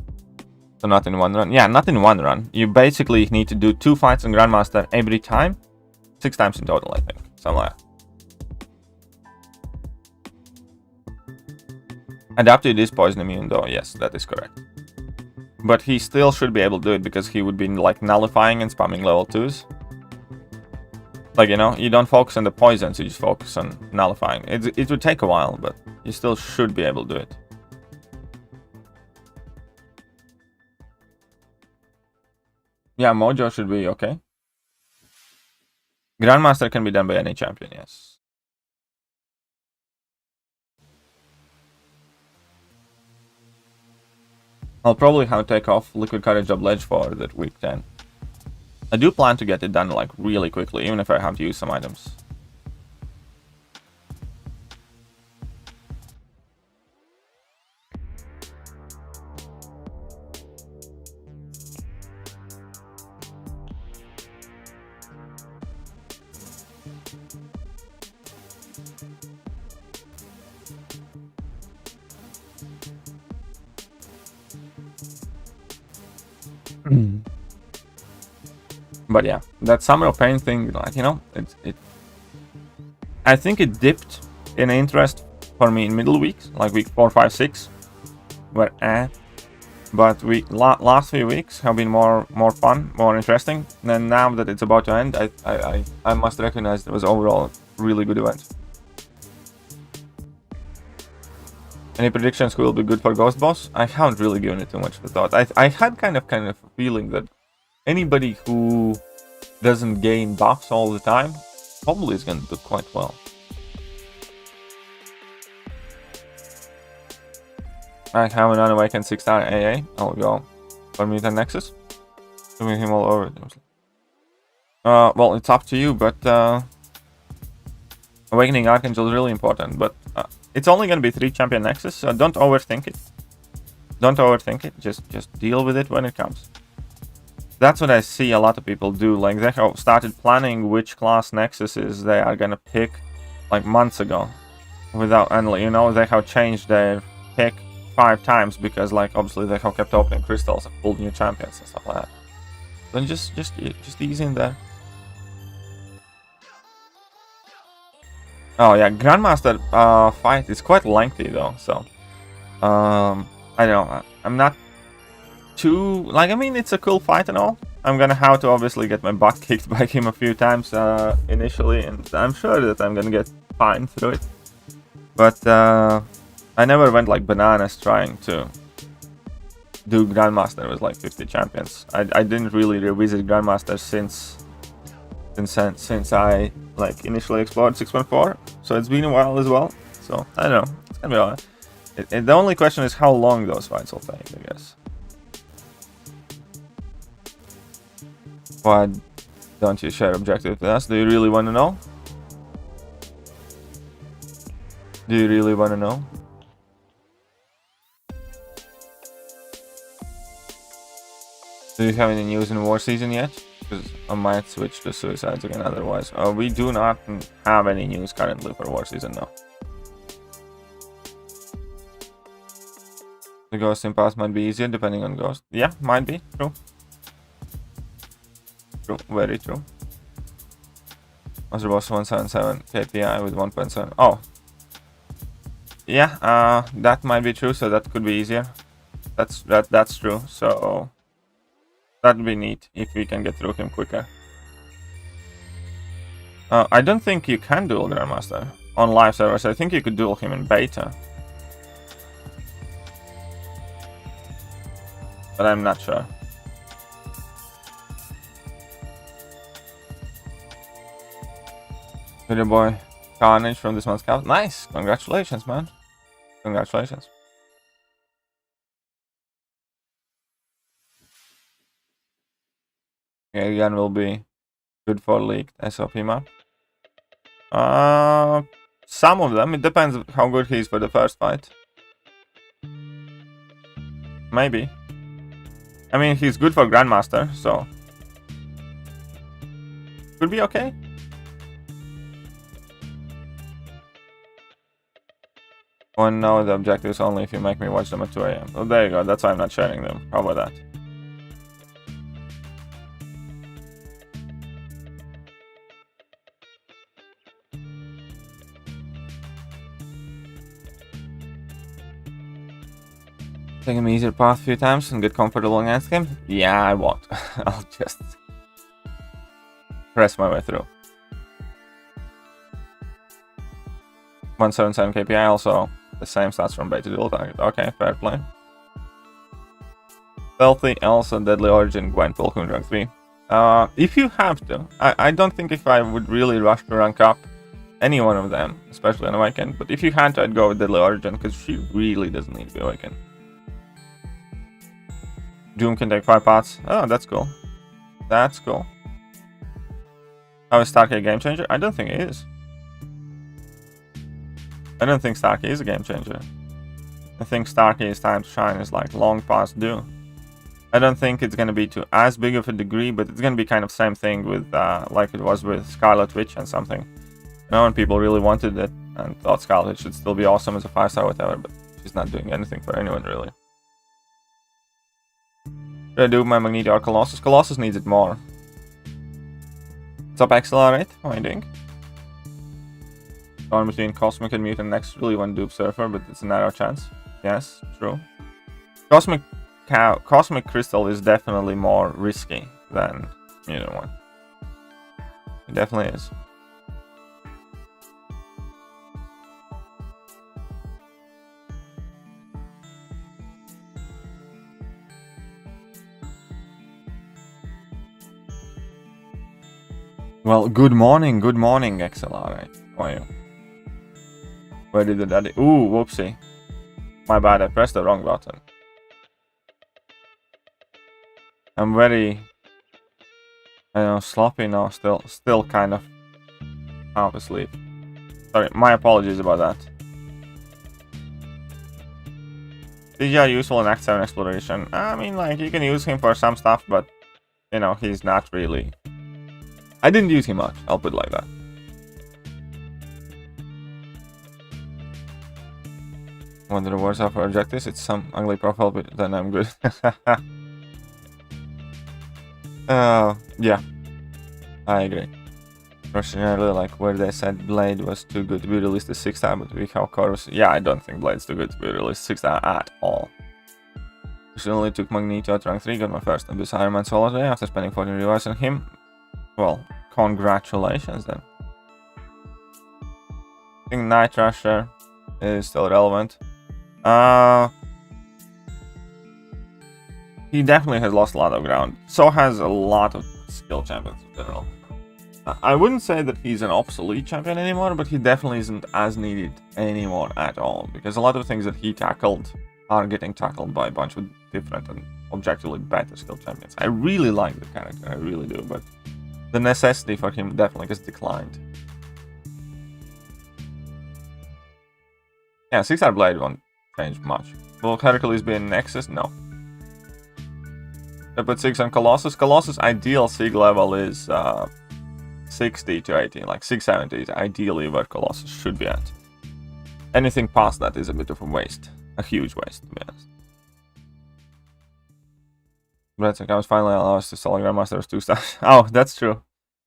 So not in one run. Yeah, not in one run. You basically need to do 2 fights on Grandmaster every time. 6 times in total, I think. Something like that. Adapted is poison immune though, yes, that is correct. But he still should be able to do it because he would be like nullifying and spamming level 2s. Like, you know, you don't focus on the poisons, you just focus on nullifying. It would take a while, but you still should be able to do it. Yeah, Mojo should be okay. Grandmaster can be done by any champion, yes. I'll probably have to take off Liquid Courage Double Edge for that week 10. I do plan to get it done like really quickly, even if I have to use some items. But yeah, that Summer of Pain thing, like, you know, I think it dipped in interest for me in middle weeks, like week 4, 5, 6, were but last few weeks have been more fun, more interesting. And now that it's about to end, I must recognize it was overall a really good event. Any predictions who will be good for Ghost Boss? I haven't really given it too much of a thought. I had kind of a feeling that anybody who doesn't gain buffs all the time probably is going to do quite well. I have an unawakened 6-star AA. I'll go for Mutant Nexus. Doing him all over. Well, it's up to you, but Awakening Archangel is really important. But it's only going to be 3 champion Nexus, so don't overthink it. Don't overthink it. Just deal with it when it comes. That's what I see a lot of people do. Like, they have started planning which class Nexuses they are going to pick like months ago. Without, and you know, they have changed their pick 5 times because, like, obviously they have kept opening crystals and pulled new champions and stuff like that. Then just ease in there. Oh yeah, Grandmaster fight is quite lengthy though, so I don't know. I'm not too, like, I mean, it's a cool fight and all. I'm gonna have to obviously get my butt kicked by him a few times initially, and I'm sure that I'm gonna get fine through it. But I never went like bananas trying to do Grandmaster with like 50 champions. I didn't really revisit Grandmaster since I like initially explored 6.4, so it's been a while as well. So I don't know, it's gonna be alright. The only question is how long those fights will take, I guess. Why don't you share objective with us? Do you really want to know? Do you really want to know? Do you have any news in war season yet? Because I might switch to suicides again otherwise. We do not have any news currently for war season now. The Ghost Impasse might be easier depending on Ghost. Yeah, might be. True. True. Very true. Master Boss 177 KPI with 1.7. Oh. Yeah, that might be true, so that could be easier. That's true, so that'd be neat if we can get through him quicker. I don't think you can duel Grandmaster on live servers. I think you could duel him in beta. But I'm not sure. Video boy Carnage from this month's count. Nice! Congratulations, man. Congratulations. Okay, again will be good for leaked SOP map. Some of them. It depends how good he is for the first fight. Maybe. I mean, he's good for Grandmaster, so could be okay. Oh no, the objective is only if you make me watch them at 2 AM. Oh, there you go. That's why I'm not sharing them. How about that? Take an easier path a few times and get comfortable against him? Yeah, I won't. I'll just press my way through. 177 KPI, also the same stats from beta dual target. Okay, fair play. Stealthy, Elsa, Deadly Origin, Gwenpool, Khun rank 3. If you have to, I don't think if I would really rush to rank up any one of them, especially on Awakened, but if you had to, I'd go with Deadly Origin because she really doesn't need to be Awakened. Doom can take 5 paths. Oh, that's cool. That's cool. How is Starkey a game changer? I don't think it is. I don't think Starkey is a game changer. I think Starkey's time to shine is like long past due. I don't think it's going to be to as big of a degree, but it's going to be kind of same thing with like it was with Scarlet Witch and something. You know, when people really wanted it and thought Scarlet Witch should still be awesome as a 5-star whatever, but she's not doing anything for anyone really. Should I do my Magneto or Colossus? Colossus needs it more. What's up, Accelerate? How are you doing? Torn between Cosmic and Mutant Nexus really one dupe Surfer, but it's a narrow chance. Yes, true. Cosmic Crystal is definitely more risky than Mutant one. It definitely is. Well, good morning, XLR. How are you? Where did the daddy? Ooh, whoopsie. My bad, I pressed the wrong button. I'm very, I don't know, sloppy now, still kind of half asleep. Sorry, my apologies about that. CGI useful in Act 7 exploration. I mean, like, you can use him for some stuff, but, you know, he's not really... I didn't use him much, I'll put it like that. When the rewards are for objectives, it's some ugly profile, but then I'm good. Yeah, I agree. Personally, like where they said Blade was too good to be released at 6-star, but we have Chorus. Yeah, I don't think Blade's too good to be released 6-star at all. Personally, took Magneto at rank 3, got my first Abyss Iron Man solo today after spending 14 rewards on him. Well, congratulations then. I think Night Rusher is still relevant. He definitely has lost a lot of ground. So has a lot of skill champions in general. I wouldn't say that he's an obsolete champion anymore, but he definitely isn't as needed anymore at all. Because a lot of things that he tackled are getting tackled by a bunch of different and objectively better skill champions. I really like the character, I really do, but the necessity for him definitely has declined. Yeah, 6-star Blade won't change much. Will Hercules be in Nexus? No. I put 6 on Colossus. Colossus' ideal Sig level is 60 to 80, like 670 is ideally where Colossus should be at. Anything past that is a bit of a waste. A huge waste, to be honest. But I was finally allowed to sell Grandmaster as 2 stars. Oh, that's true.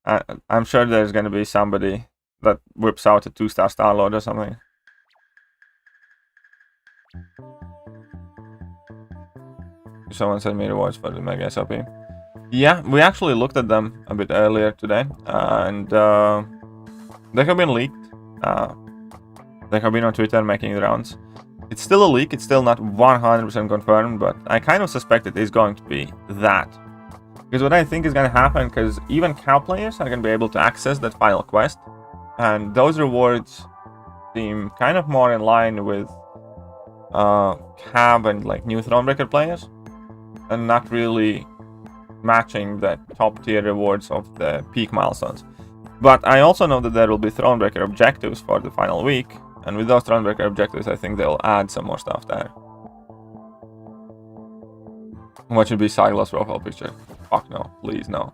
I'm sure there's going to be somebody that whips out a 2-star Star-Lord or something. Someone sent me rewards for the Mega SOP. Yeah, we actually looked at them a bit earlier today, and they have been leaked. They have been on Twitter making the rounds. It's still a leak, it's still not 100% confirmed, but I kind of suspect it is going to be that. Because what I think is going to happen, because even cow players are going to be able to access that final quest, and those rewards seem kind of more in line with cab and like new Thronebreaker players, and not really matching the top tier rewards of the peak milestones. But I also know that there will be Thronebreaker objectives for the final week, and with those Thronebreaker objectives I think they'll add some more stuff there. What should be Cyclops profile picture? Fuck no, please no.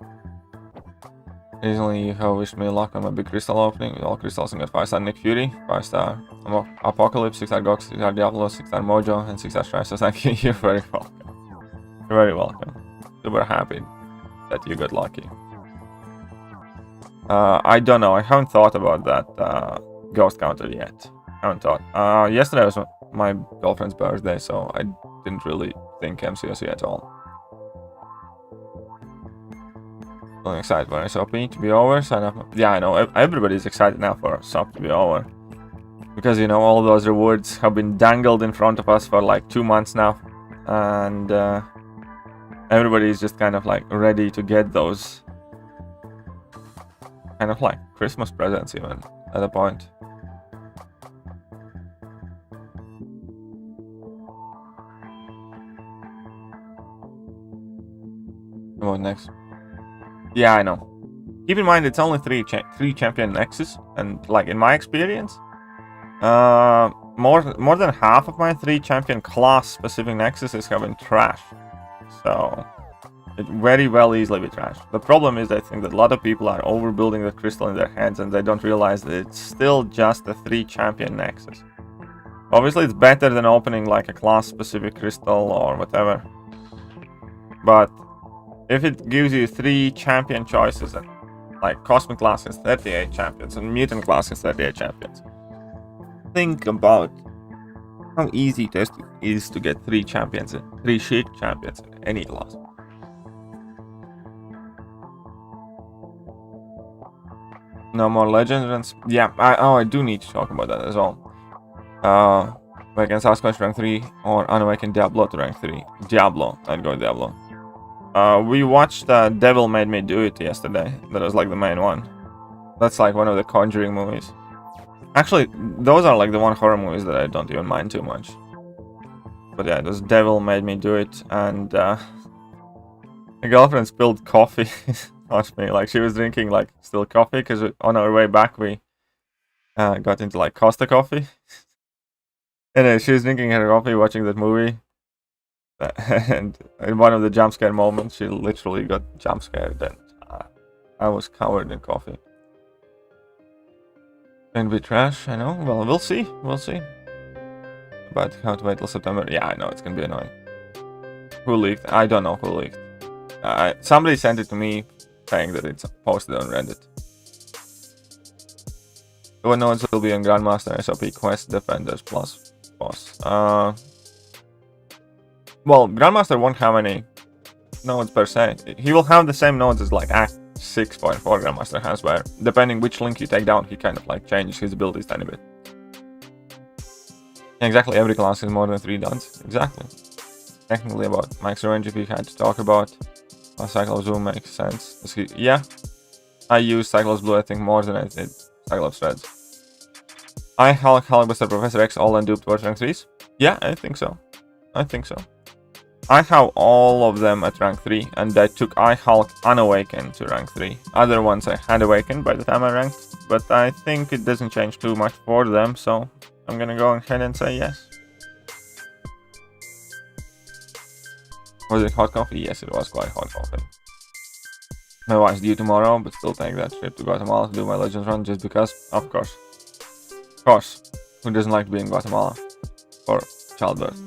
Recently you have wished me luck on my big crystal opening with all crystals and got 5-star Nick Fury, 5-star Apocalypse, 6-star Gox, 6-star Diablo, 6-star Mojo, and 6-star Strife, so thank you, you're very welcome. You're very welcome. Super happy that you got lucky. I don't know, I haven't thought about that ghost counter yet. I haven't thought. Yesterday was my girlfriend's birthday, so I didn't really think MCOC at all. I'm excited for SOP to be over, sign up. Yeah, I know, everybody's excited now for SOP to be over. Because, you know, all those rewards have been dangled in front of us for like 2 months now. And everybody's just kind of like ready to get those kind of like Christmas presents even at a point. What next? Yeah, I know. Keep in mind it's only three champion nexus, and like in my experience, more than half of my 3 champion class specific nexuses have been trash. So it very well easily be trash. The problem is I think that a lot of people are overbuilding the crystal in their heads and they don't realize that it's still just a 3 champion nexus. Obviously it's better than opening like a class specific crystal or whatever. But if it gives you 3 champion choices, like Cosmic class is 38 champions and Mutant class is 38 champions, think about how easy it is to get 3 champions, 3 shit champions in any class. No more legends runs. Yeah, I do need to talk about that as well. Awaken Sasquatch rank 3 or Unawaken Diablo to rank 3. Diablo, I'd go Diablo. We watched Devil Made Me Do It yesterday. That was like the main one. That's like one of the Conjuring movies. Actually, those are like the one horror movies that I don't even mind too much. But yeah, this Devil Made Me Do It, and my girlfriend spilled coffee on me. Like, she was drinking like still coffee because on our way back we got into like Costa Coffee. And she was drinking her coffee watching that movie. And in one of the jump scare moments, she literally got jump scared, and I was covered in coffee. Can be trash, I know. Well, we'll see. We'll see. But how to wait till September? Yeah, I know it's gonna be annoying. Who leaked? I don't know who leaked. Somebody sent it to me saying that it's posted on Reddit. What nodes will be on Grandmaster, SOP, Quest, Defenders, plus Boss? Well, Grandmaster won't have any nodes per se. He will have the same nodes as like Act 6.4 Grandmaster has, where depending which link you take down, he kind of like changes his abilities a tiny bit. Exactly, every class is more than 3 dots. Exactly. Technically about max range, if you had to talk about Cyclops Blue makes sense. Yeah, I use Cyclops Blue I think more than I did Cyclops Reds. I Hulk, Hulkbuster, Professor X all unduped towards rank 3s? Yeah, I think so. I think so. I have all of them at rank 3, and I took Hulk unawakened to rank 3. Other ones I had awakened by the time I ranked, but I think it doesn't change too much for them, so I'm gonna go ahead and say yes. Was it hot coffee? Yes, it was quite hot coffee. My wife's due tomorrow, but still take that trip to Guatemala to do my Legends run just because, of course. Of course. Who doesn't like to be in Guatemala for childbirth?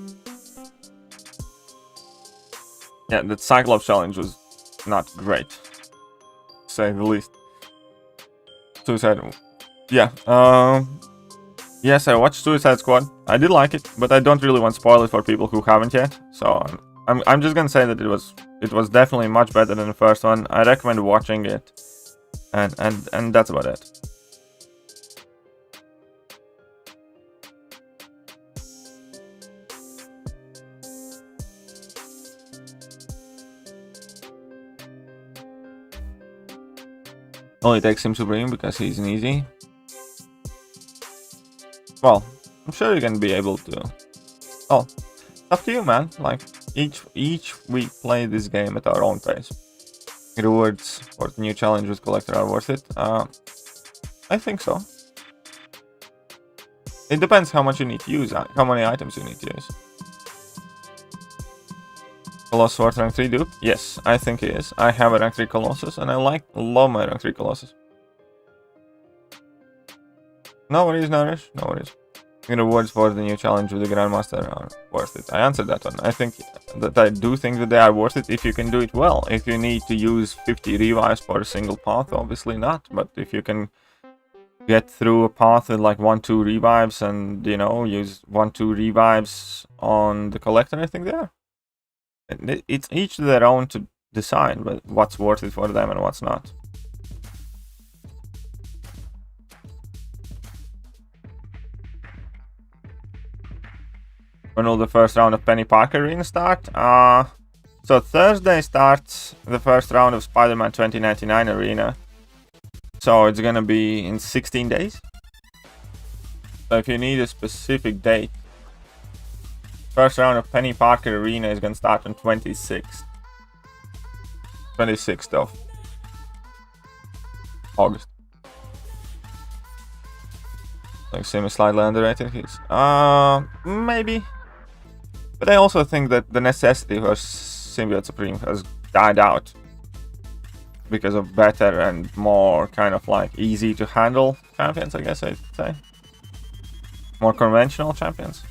Yeah, that Cyclops challenge was not great, to say the least. Suicide. Yeah. Yes, I watched Suicide Squad. I did like it, but I don't really want to spoil it for people who haven't yet. So I'm just gonna say that it was definitely much better than the first one. I recommend watching it, and that's about it. Only takes him Supreme because he's an easy. Well, I'm sure you're gonna be able to. Oh, up to you, man. Like each we play this game at our own pace. Rewards for the new challenge with Collector are worth it. I think so. It depends how much you need to use, how many items you need to use. Colossus worth rank 3 dupe? Yes, I think he is. I have a rank 3 Colossus and I love my rank 3 Colossus. No worries, Nourish. No worries. The rewards for the new challenge with the Grandmaster are worth it. I answered that one. I think that I do think that they are worth it if you can do it well. If you need to use 50 revives for a single path, obviously not. But if you can get through a path with like 1-2 revives and, you know, use 1-2 revives on the Collector, I think they are. It's each their own to decide what's worth it for them and what's not. When will the first round of Penny Parker Arena start? So Thursday starts the first round of Spider-Man 2099 Arena. So it's gonna be in 16 days. So if you need a specific date, first round of Penny Parker Arena is gonna start on 26th of August. Like slightly underrated he's maybe. But I also think that the necessity for Symbiote Supreme has died out because of better and more kind of like easy to handle champions, I guess I'd say. More conventional champions.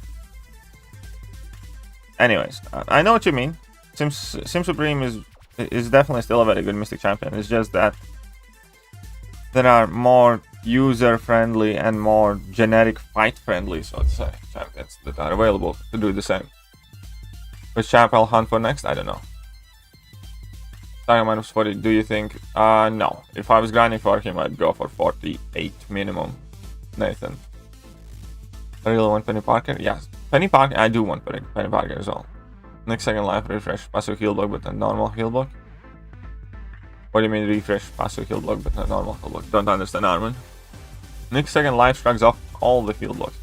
Anyways, I know what you mean. Sim Supreme is definitely still a very good Mystic champion. It's just that there are more user-friendly and more generic fight-friendly, so to say, champions that are available to do the same. Which champ I'll hunt for next? I don't know. Target minus 40, do you think? No. If I was grinding for him, I'd go for 48 minimum. Nathan. I really want Penny Parker? Yes. Penny Parker, I do want Penny Parker as well. Next second life, refresh, passive heal block, but a normal heal block. What do you mean refresh, passive heal block, but a normal heal block? Don't understand, Armin. Next second life strikes off all the heal blocks.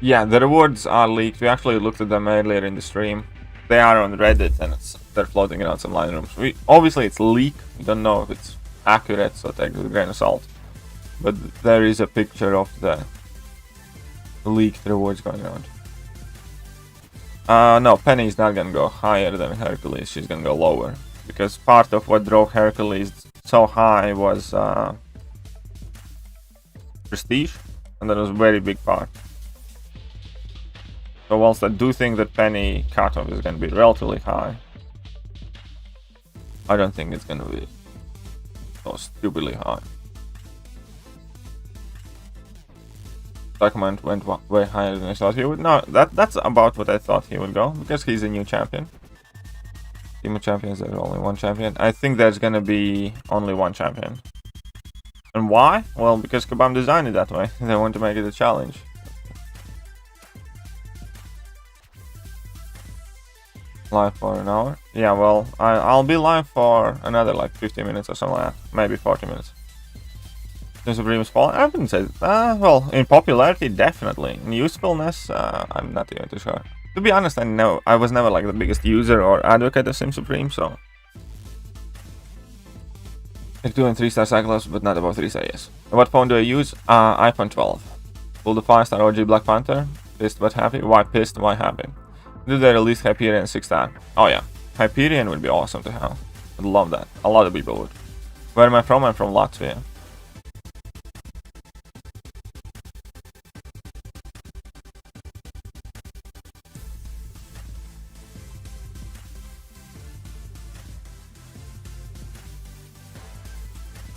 Yeah, the rewards are leaked. We actually looked at them earlier in the stream. They are on Reddit and they're floating around some line rooms. Obviously it's leaked. We don't know if it's accurate, so take it with a grain of salt. But there is a picture of the leaked rewards going around. No, Penny is not gonna go higher than Hercules. She's gonna go lower. Because part of what drove Hercules so high was prestige. And that was a very big part. So whilst I do think that Penny cutoff is going to be relatively high, I don't think it's going to be so stupidly high. Document went way higher than I thought he would. No, that's about what I thought he would go, because he's a new champion. Team of champions, there's only one champion. I think there's going to be only one champion. And why? Well, because Kabam designed it that way. They want to make it a challenge. Live for an hour? Yeah, well, I'll be live for another like 50 minutes or something like that. Maybe 40 minutes. Since Supreme is falling? I wouldn't say, well, in popularity, definitely. In usefulness, I'm not even too sure. To be honest, I was never like the biggest user or advocate of Sim Supreme, so. Like 2 and 3 star Cyclops, but not above 3 star, yes. What phone do I use? iPhone 12. Pull the 5 star OG Black Panther. Pissed but happy. Why pissed? Why happy? Do they release Hyperion 6 star? Oh yeah, Hyperion would be awesome to have. I'd love that. A lot of people would. Where am I from? I'm from Latvia.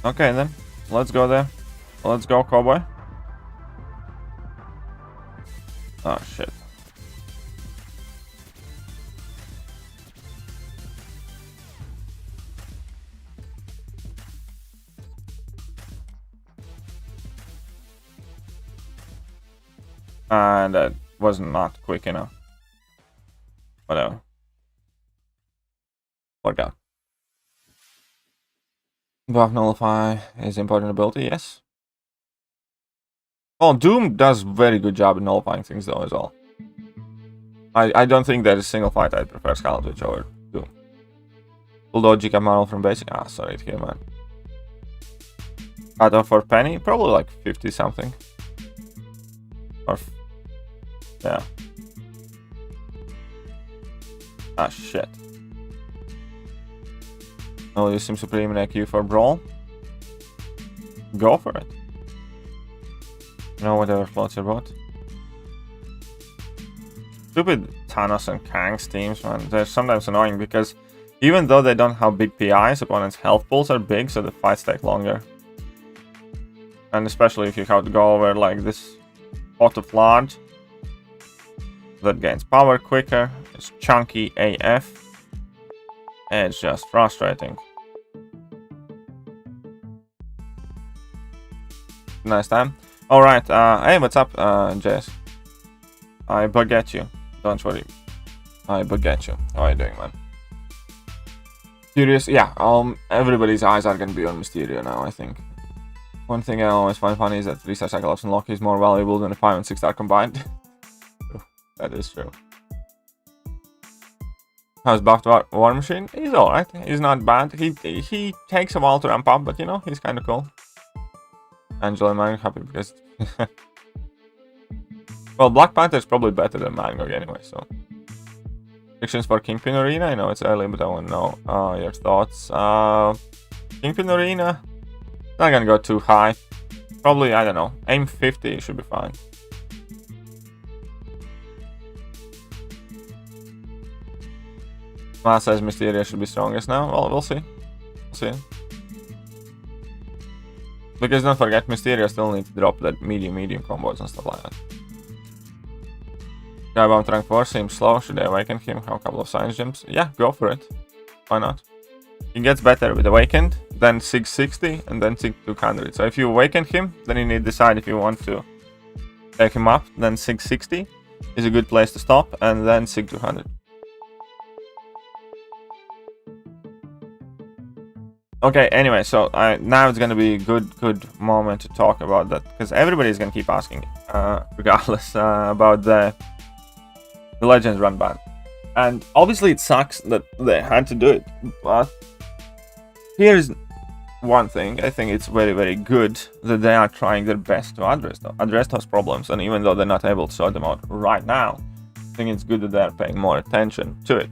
Okay then, let's go there. Let's go, cowboy. Oh shit. And that was not quick enough. Whatever. Worked out. Buff Nullify is important ability, yes. Well, Doom does very good job at nullifying things though as well. I don't think there's a single fight I'd prefer Scarlet Witch over Doom. Bulldog GK model from basic. Ah, sorry to hear, man. Cutoff for Penny? Probably like 50 something. Or yeah. Ah, shit. I'll use Sim Supreme and IQ for Brawl. Go for it. You know, whatever floats your boat. Stupid Thanos and Kang's teams, man. They're sometimes annoying because even though they don't have big PIs, opponents' health pools are big, so the fights take longer. And especially if you have to go over like this pot of lard that gains power quicker. It's chunky AF. It's just frustrating. Nice time. Alright, hey, what's up, JS? I baguette you. Don't worry. I baguette you. How are you doing, man? Curious, yeah, everybody's eyes are gonna be on Mysterio now, I think. One thing I always find funny is that 3-star Cyclops and Loki is more valuable than a 5 and 6 star combined. That is true. How's buffed War Machine? He's alright. He's not bad. He takes a while to ramp up, but you know, he's kind of cool. Angela and Mango happy because... well, Black Panther is probably better than Mango anyway, so... Predictions for Kingpin Arena? I know it's early, but I want to know your thoughts. Kingpin Arena? Not gonna go too high. Probably, I don't know. Aim 50 should be fine. Matt says Mysterio should be strongest now. Well, we'll see. We'll see. Because don't forget, Mysterio still needs to drop that medium combos and stuff like that. Guy about rank 4 seems slow. Should I awaken him? Have a couple of science gems? Yeah, go for it. Why not? He gets better with awakened, then 660, and then 6200. So if you awaken him, then you need to decide if you want to take him up. Then 660 is a good place to stop, and then 6200. Okay, anyway, so now it's gonna be a good moment to talk about that, because everybody's gonna keep asking, regardless, about the Legends run ban. And obviously it sucks that they had to do it, but here's one thing. I think it's very good that they are trying their best to address those problems, and even though they're not able to sort them out right now, I think it's good that they're paying more attention to it.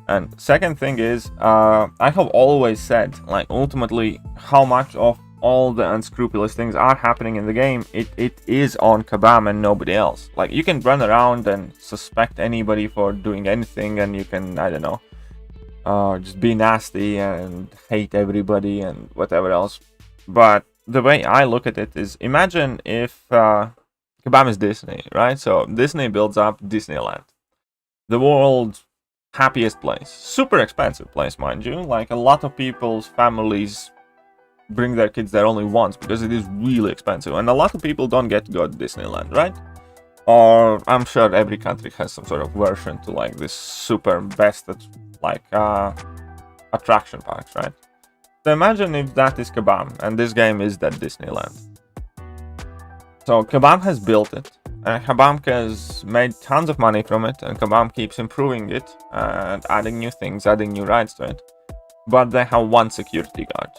And second thing is, I have always said, like, ultimately, how much of all the unscrupulous things are happening in the game, it is on Kabam and nobody else. Like, you can run around and suspect anybody for doing anything, and you can, I don't know, just be nasty and hate everybody and whatever else. But the way I look at it is, imagine if Kabam is Disney, right? So Disney builds up Disneyland, the world's happiest place, super expensive place, mind you. Like, a lot of people's families bring their kids there only once because it is really expensive, and a lot of people don't get to go to Disneyland, right? Or I'm sure every country has some sort of version to like this super best at like attraction parks, right? So imagine if that is Kabam and this game is that Disneyland. So Kabam has built it, and Kabam has made tons of money from it, and Kabam keeps improving it and adding new things, adding new rides to it. But they have one security guard.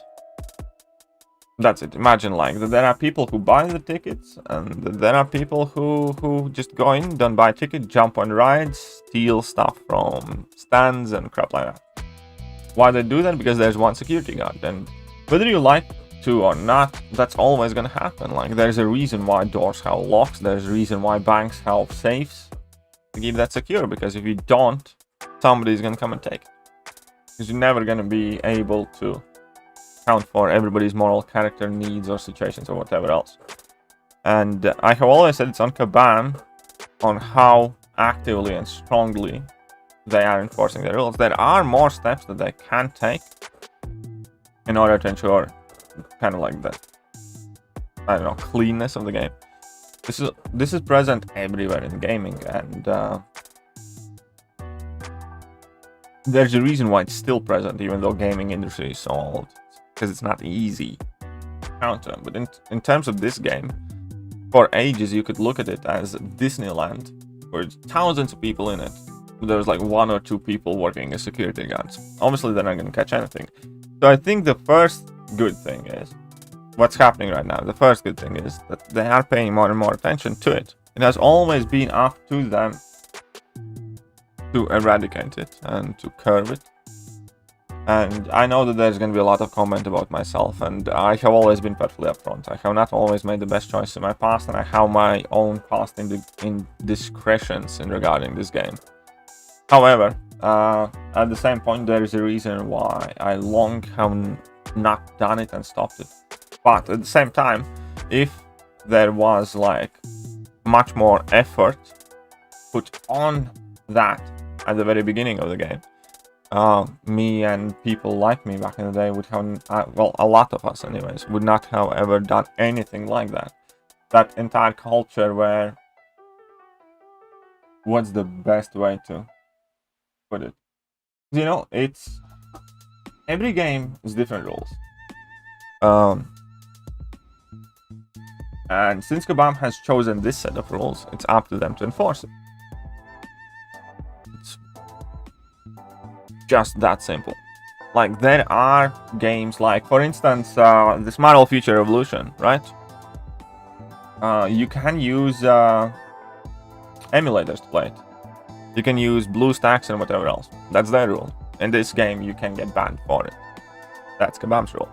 That's it. Imagine like that there are people who buy the tickets, and there are people who just go in, don't buy a ticket, jump on rides, steal stuff from stands and crap like that. Why they do that? Because there's one security guard, and whether you like to or not, that's always gonna happen. Like, there's a reason why doors have locks, there's a reason why banks have safes to keep that secure, because if you don't, somebody's gonna come and take it. Because you're never gonna be able to account for everybody's moral character needs or situations or whatever else. And I have always said it's on Kabam on how actively and strongly they are enforcing the rules. There are more steps that they can take in order to ensure kind of like that, I don't know, cleanness of the game. This is present everywhere in gaming, and there's a reason why it's still present, even though gaming industry is so old, because it's not easy to counter. But in terms of this game, for ages you could look at it as Disneyland, where thousands of people in it. There's like 1 or 2 people working as security guards. Obviously they're not going to catch anything. So I think the first good thing is what's happening right now. The first good thing is that they are paying more and more attention to it. It has always been up to them to eradicate it and to curb it. And I know that there's going to be a lot of comment about myself, and I have always been perfectly upfront. I have not always made the best choice in my past, and I have my own past indiscretions in regarding this game. However, at the same point, there is a reason why I long have not done it and stopped it. But at the same time, if there was like much more effort put on that at the very beginning of the game, me and people like me back in the day would have, well, a lot of us anyways, would not have ever done anything like that. That entire culture where, what's the best way to put it? You know, it's, every game is different rules. And since Kabam has chosen this set of rules, it's up to them to enforce it. It's just that simple. Like, there are games like, for instance, this Marvel Future Revolution, right? You can use emulators to play it. You can use BlueStacks and whatever else. That's their rule. In this game, you can get banned for it. That's Kabam's rule.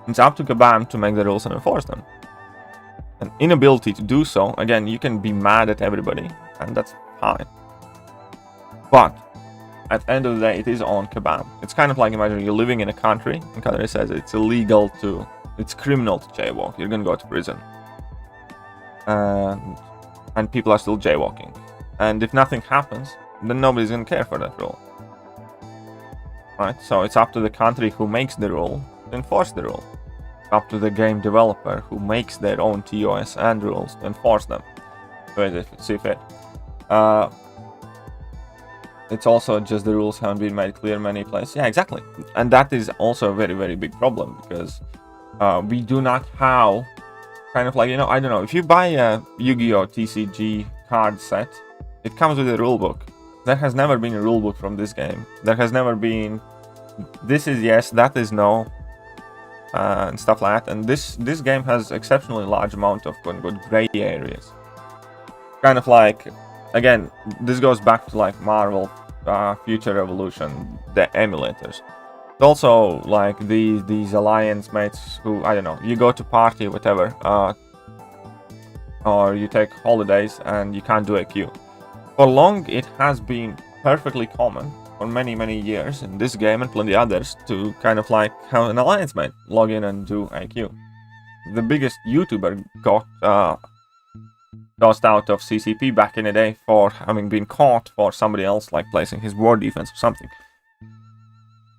It's up to Kabam to make the rules and enforce them. An inability to do so, again, you can be mad at everybody, and that's fine. But at the end of the day, it is on Kabam. It's kind of like, imagine you're living in a country, and country says it's illegal to it's criminal to jaywalk. You're gonna go to prison. And people are still jaywalking. And if nothing happens, then nobody's gonna care for that rule. Right? So it's up to the country who makes the rule to enforce the rule. It's up to the game developer who makes their own TOS and rules to enforce them. So they see fit. It's also just the rules haven't been made clear in many places. Yeah, exactly. And that is also a very, very big problem because we do not have kind of like, you know, I don't know, if you buy a Yu-Gi-Oh! TCG card set, it comes with a rulebook. There has never been a rulebook from this game. There has never been this is yes, that is no, and stuff like that. And this game has exceptionally large amount of good gray areas. Kind of like, again, this goes back to like Marvel Future Revolution, the emulators. It's also like these alliance mates who, I don't know, you go to party, whatever, or you take holidays and you can't do a queue. For long, it has been perfectly common for many years in this game and plenty others to kind of like have an alliance mate log in and do a queue. The biggest YouTuber got tossed out of CCP back in the day for having been caught for somebody else like placing his ward defense or something.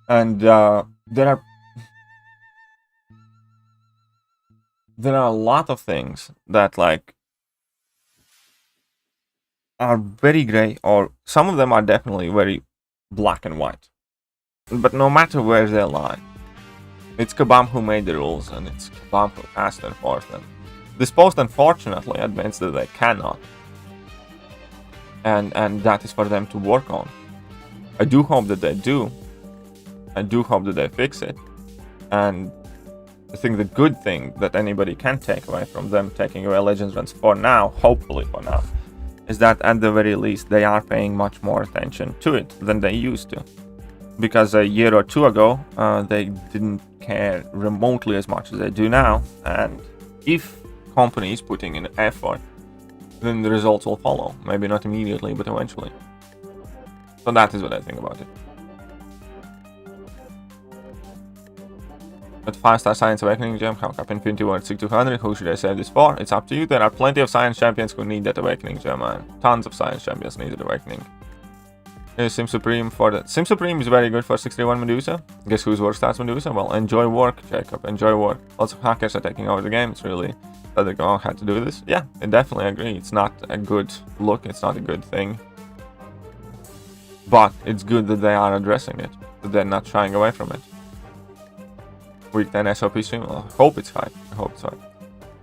And there are a lot of things that like are very gray, or some of them are definitely very black and white. But no matter where they lie, it's Kabam who made the rules, and it's Kabam who has to enforce them. This post unfortunately admits that they cannot, and that is for them to work on. I do hope that they do. I do hope that they fix it. And I think the good thing that anybody can take away from them taking away Legends runs for now, hopefully for now, is that at the very least they are paying much more attention to it than they used to. Because a year or two ago, they didn't care remotely as much as they do now. And if company is putting in effort, then the results will follow. Maybe not immediately, but eventually. So that is what I think about it. But 5-star Science Awakening gem, how up Infinity Ward 6200, who should I save this for? It's up to you. There are plenty of Science champions who need that Awakening gem, and tons of Science champions need that Awakening. Here's Sim Supreme for that. Sim Supreme is very good for 631 Medusa. Guess whose work starts Medusa? Well, enjoy work, Jacob, enjoy work. Lots of hackers are taking over the game. It's really that they go, had to do this. Yeah, I definitely agree. It's not a good look, it's not a good thing. But it's good that they are addressing it, that they're not shying away from it. Week 10 SOP stream. I hope it's high. I hope it's high.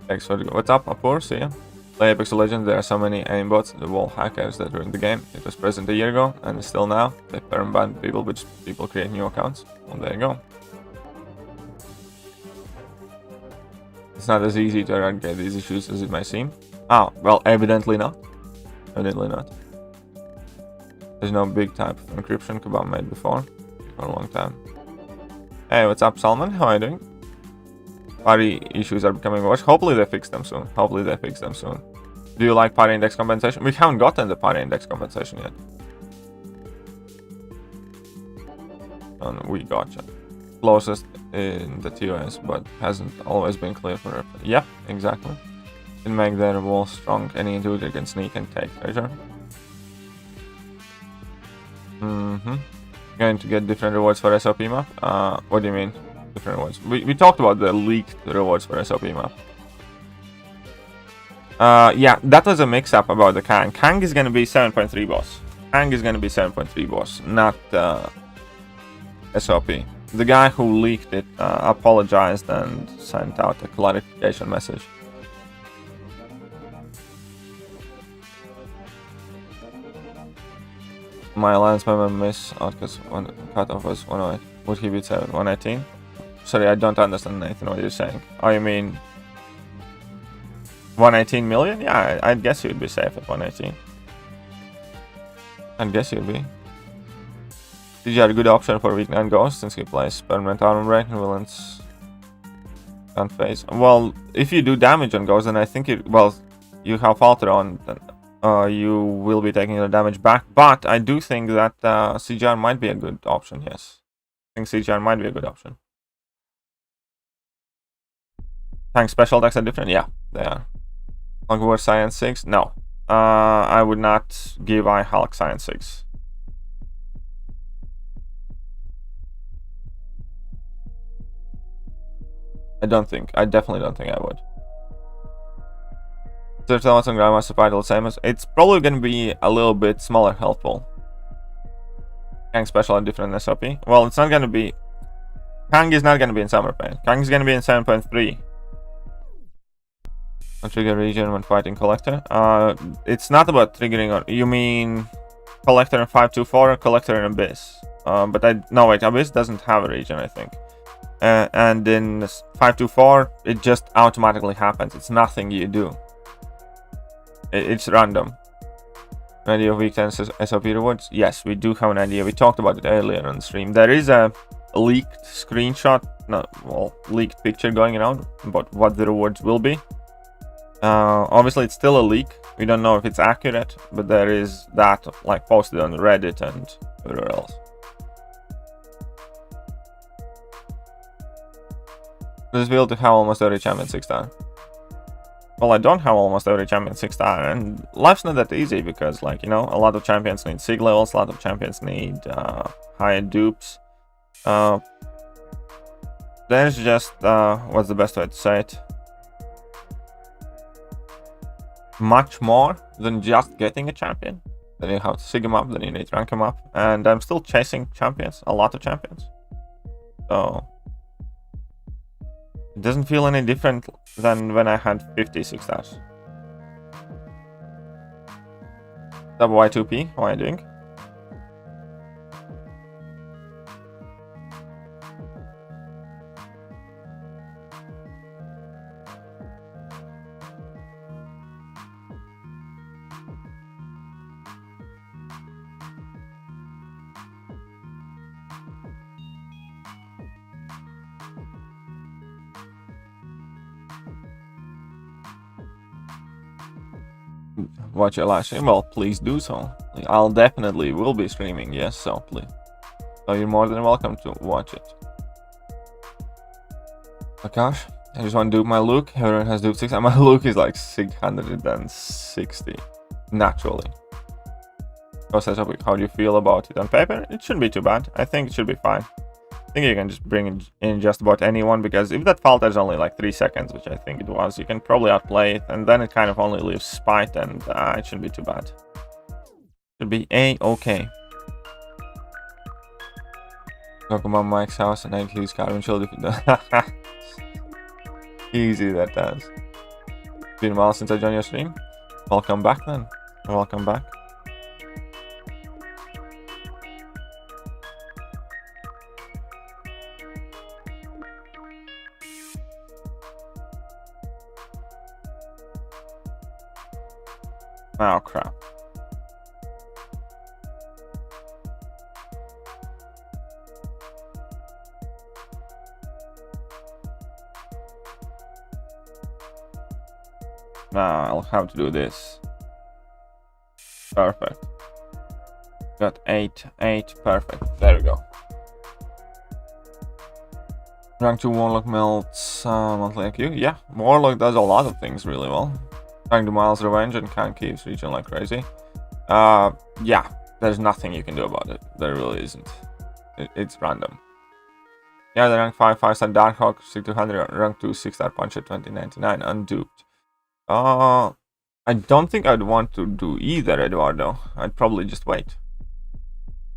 Thanks for the go. What's up, Apur? See ya. Play Apex Legends. There are so many aimbots, the wall hackers that ruined the game. It was present a year ago and still now. They permaban people, which people create new accounts. Well, there you go. It's not as easy to eradicate these issues as it may seem. Ah, well, evidently not. Evidently not. There's no big type of encryption Kabam made before for a long time. Hey, what's up, Salman? How are you doing? Party issues are becoming worse. Hopefully they fix them soon. Hopefully they fix them soon. Do you like party index compensation? We haven't gotten the party index compensation yet. And we gotcha. Closest in the TOS, but hasn't always been clear for her. Yep, exactly. Can make their wall strong. Any intruder can sneak and take treasure. Going to get different rewards for SOP map? What do you mean? Different rewards? We talked about the leaked rewards for SOP map. Yeah, that was a mix-up about the Kang. Kang is gonna be 7.3 boss. Kang is gonna be 7.3 boss, not SOP. The guy who leaked it apologized and sent out a clarification message. My alliance member miss because one cutoff was 108. Would he be 118? Sorry, I don't understand, Nathan, what you're saying. Oh, you mean 118 million? Yeah, I'd guess you'd be safe at 118. I'd guess you'd be. Did you have a good option for Week 9 Ghost since he plays permanent armor break and villains can't face? Well, if you do damage on Ghost, then I think you have Falter on, then you will be taking the damage back. But I do think that CGR might be a good option, yes. I think CGR might be a good option. Tank special attacks are different? Yeah, they are. Hulk War Science 6? No. I would not give I Hulk Science 6. I definitely don't think I would. There's a lot on Grandmaster Vital Samus. It's probably going to be a little bit smaller health pool. Kang special and different SOP. Well, it's not going to be... Kang is not going to be in Summer Pain. Kang is going to be in 7.3. Trigger region when fighting Collector. It's not about triggering... Or, you mean Collector in 524 or Collector in Abyss? No, wait, Abyss doesn't have a region, I think. And in 524, it just automatically happens. It's nothing you do. It's random. An idea of week 10 SOP rewards? Yes, we do have an idea. We talked about it earlier on the stream. There is a leaked screenshot, leaked picture going around about what the rewards will be. Obviously, it's still a leak. We don't know if it's accurate, but there is that like posted on Reddit and everywhere else. Does it feel to have almost every champion 6-star? Well, I don't have almost every champion 6-star, and life's not that easy because, like, you know, a lot of champions need sig levels, a lot of champions need higher dupes. There's just, what's the best way to say it? Much more than just getting a champion. Then you have to sig him up, then you need to rank him up, and I'm still chasing champions, a lot of champions. So... it doesn't feel any different than when I had 50 6-stars. Y2P, what are you doing? Watch your live stream? Well, please do so. I'll definitely will be streaming, yes, so please. So you're more than welcome to watch it. Oh gosh, I just want to dupe my Luke. Everyone has dupe 6, and my Luke is like 660 naturally. How do you feel about it on paper? It shouldn't be too bad. I think it should be fine. I think you can just bring in just about anyone, because if that falters only like 3 seconds, which I think it was, you can probably outplay it, and then it kind of only leaves Spite, and it shouldn't be too bad. Should be A-okay. Talk about Mike's house and his car and chill. Easy, that does. Been a while since I joined your stream. Welcome back then. Welcome back. Oh crap. Now I'll have to do this. Perfect. Got 8, perfect. There we go. Rank 2 Warlock melts monthly IQ. Yeah, Warlock does a lot of things really well. Trying to Miles Revenge and Khan keeps reaching like crazy. Yeah, there's nothing you can do about it. There really isn't. It's random. Yeah, the rank 5 5-star Darkhawk 6200, rank 2 6-star Puncher 2099 unduped. I don't think I'd want to do either, Eduardo. I'd probably just wait.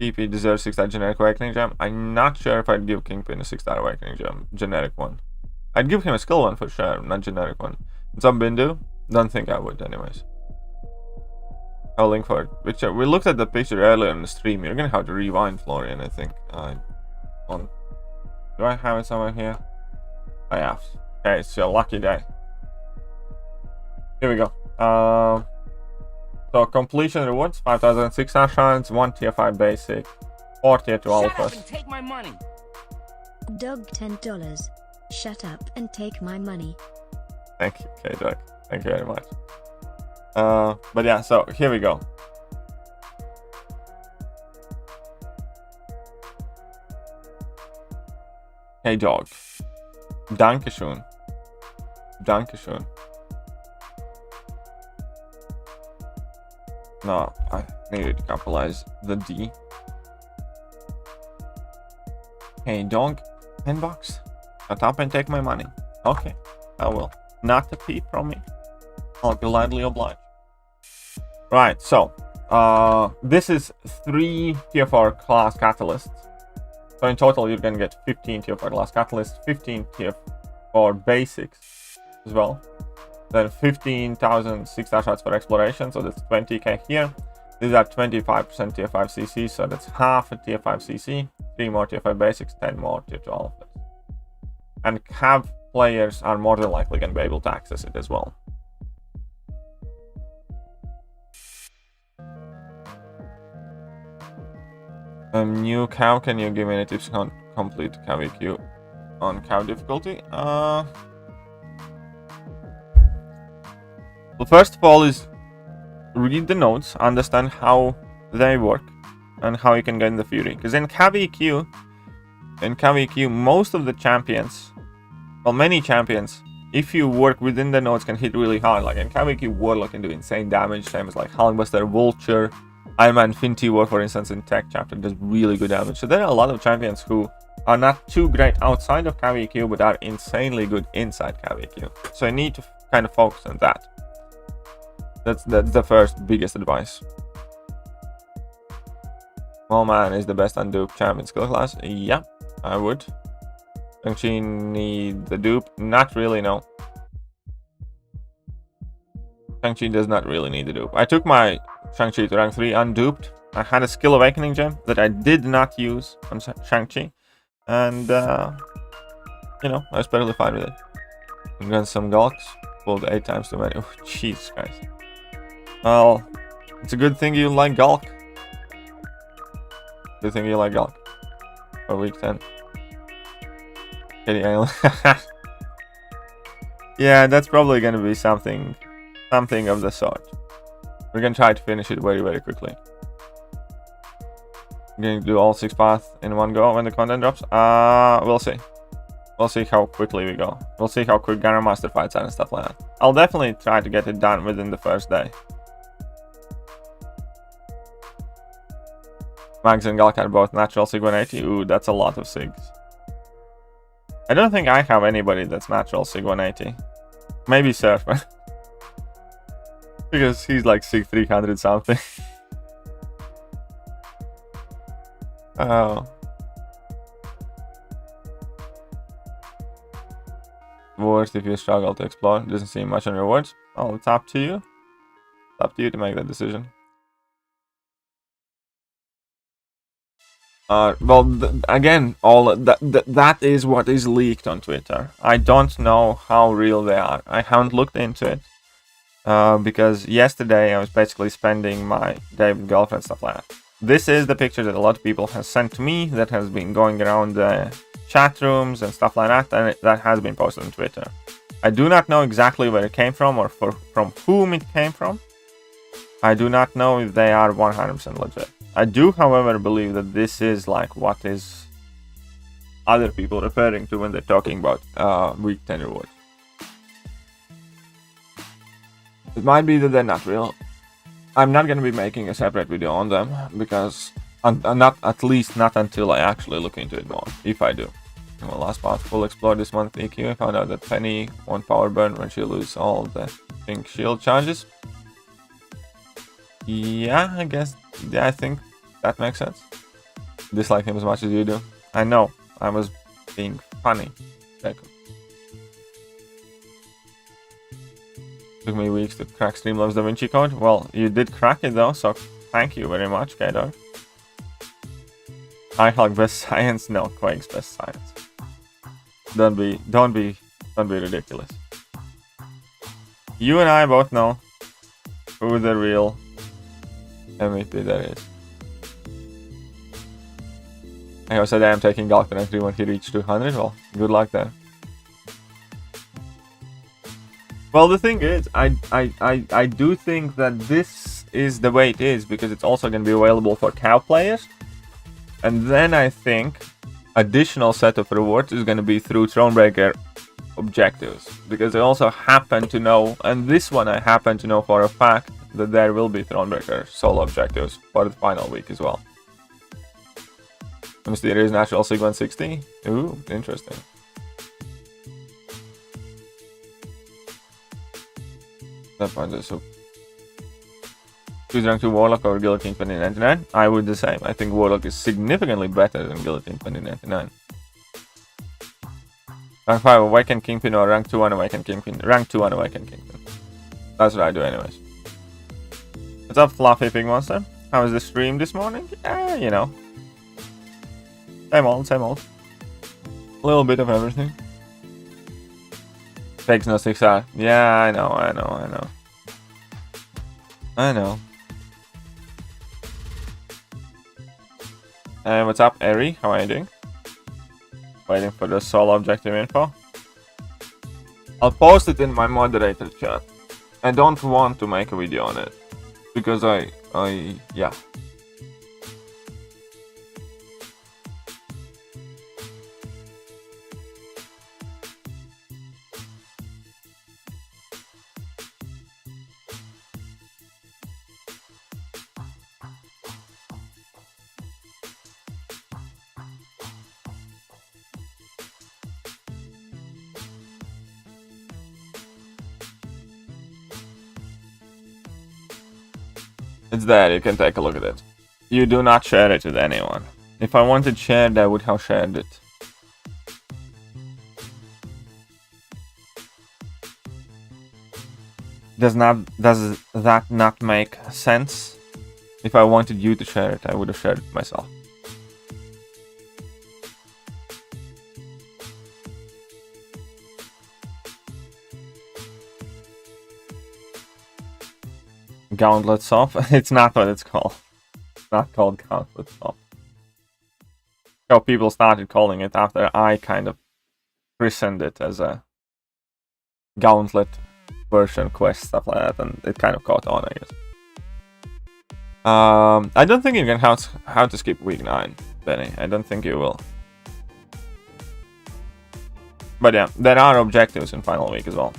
PP deserves 6-star generic awakening gem. I'm not sure if I'd give Kingpin a 6-star awakening gem, generic one. I'd give him a skill one for sure, not generic one. Some Bindu? Don't think I would, anyways. I'll link for it. Picture. We looked at the picture earlier in the stream. You're gonna have to rewind, Florian, I think. Do I have it somewhere here? I have. Okay, it's your lucky day. Here we go. So completion rewards: 5,006 shards, 1 tier 5 basic, 4 tier 2 Shut up alphas. and take my money. Dog $10. Shut up and take my money. Thank you, K-Dog. Thank you very much. But yeah, so here we go. Hey dog. Dankeschön. Dankeschön. No, I needed to capitalize the D. Hey dog, 10 bucks. Shut up and take my money. Okay, I will. Not a peep from me. I'll gladly oblige. Right, so this is 3 tier 4 class catalysts. So in total you're gonna get 15 tier 4 class catalysts, 15 tier 4 basics as well. Then 15,000 6-star shots for exploration, so that's 20k here. These are 25% tier 5 CC, so that's half a tier 5 CC. 3 more tier 5 basics, 10 more tier 12. And cav players are more than likely going to be able to access it as well. New cav, can you give me any tips on complete cav EQ on cav difficulty? Well, first of all is read the notes, understand how they work and how you can get in the Fury. Because in cav EQ, most of the champions, well, many champions, if you work within the nodes, can hit really hard. Like in cav EQ, Warlock can do insane damage, same as like Hulkbuster, Vulture, Iron Man Finty War, for instance, in Tech Chapter does really good damage. So there are a lot of champions who are not too great outside of cav EQ, but are insanely good inside cav EQ. So you need to kind of focus on that. That's the first biggest advice. Small Man is the best undupe champ in skill class. Yeah, I would. Shang-Chi need the dupe? Not really, no. Shang-Chi does not really need the dupe. I took my Shang-Chi to rank 3 unduped. I had a skill awakening gem that I did not use on Shang-Chi. And, you know, I was perfectly fine with it. I got some Gulks. Pulled 8 times too many. Oh, jeez, guys. Well, it's a good thing you like Gulk. Good thing you like Gulk. For week 10. Kitty Island. Yeah, that's probably gonna be something of the sort. We're gonna try to finish it very, very quickly. I'm gonna do all 6 paths in one go when the content drops. We'll see. We'll see how quickly we go. We'll see how quick Garam Master fights are and stuff like that. I'll definitely try to get it done within the first day. Mags and Gulk are both natural Sig 180. Ooh, that's a lot of Sigs. I don't think I have anybody that's natural Sig 180. Maybe Surfer. Because he's like Sig 300 something. Oh. Worst if you struggle to explore. Doesn't seem much on rewards. Oh, it's up to you. It's up to you to make that decision. Well, again, all that is what is leaked on Twitter. I don't know how real they are. I haven't looked into it because yesterday I was basically spending my day with girlfriend and stuff like that. This is the picture that a lot of people have sent to me that has been going around the chat rooms and stuff like that, and that has been posted on Twitter. I do not know exactly where it came from or from whom it came from. I do not know if they are 100% legit. I do, however, believe that this is like what is other people referring to when they're talking about week 10 rewards. It might be that they're not real. I'm not going to be making a separate video on them because not at least not until I actually look into it more, if I do. Well, last part, full explore this month EQ. I found out that Penny won't power burn when she loses all the pink shield charges. Yeah, I guess. Yeah, I think that makes sense. Dislike him as much as you do. I know. I was being funny. Jacob. Took me weeks to crack Streamlabs Da Vinci Code. Well, you did crack it though, so thank you very much, K-Dog. I Hulk best science? No, Quake's best science. Don't be ridiculous. You and I both know who the real MVP that is. I said I am taking Gulk to rank 3 when he reached 200. Well, good luck there. Well, the thing is, I do think that this is the way it is because it's also going to be available for cow players. And then I think additional set of rewards is going to be through Thronebreaker objectives, because I also happen to know, and this one I happen to know for a fact, that there will be Thronebreaker solo objectives for the final week as well. Mysterious Natural Sequence 60. Ooh, interesting. That part is so. Choose rank 2 Warlock over Guillotine 2099. I would the same. I think Warlock is significantly better than Guillotine 2099. Rank 5 Awakened Kingpin or rank 2 Unawakened Kingpin. Rank 2 Unawakened Kingpin. That's what I do anyways. What's up, Fluffy Pig Monster? How was the stream this morning? Yeah, you know. Same old, same old. A little bit of everything. Takes no 6 hours. Yeah, I know. And what's up, Eri? How are you doing? Waiting for the solo objective info. I'll post it in my moderator chat. I don't want to make a video on it. Because yeah. It's there, you can take a look at it. You do not share it with anyone. If I wanted shared, I would have shared it. Does that not make sense? If I wanted you to share it, I would have shared it myself. Gauntlet Soft? It's not what it's called. It's not called Gauntlet Soft. So people started calling it after I kind of christened it as a Gauntlet version quest, stuff like that, and it kind of caught on, I guess. I don't think you can how to skip week 9, Benny. I don't think you will. But yeah, there are objectives in final week as well.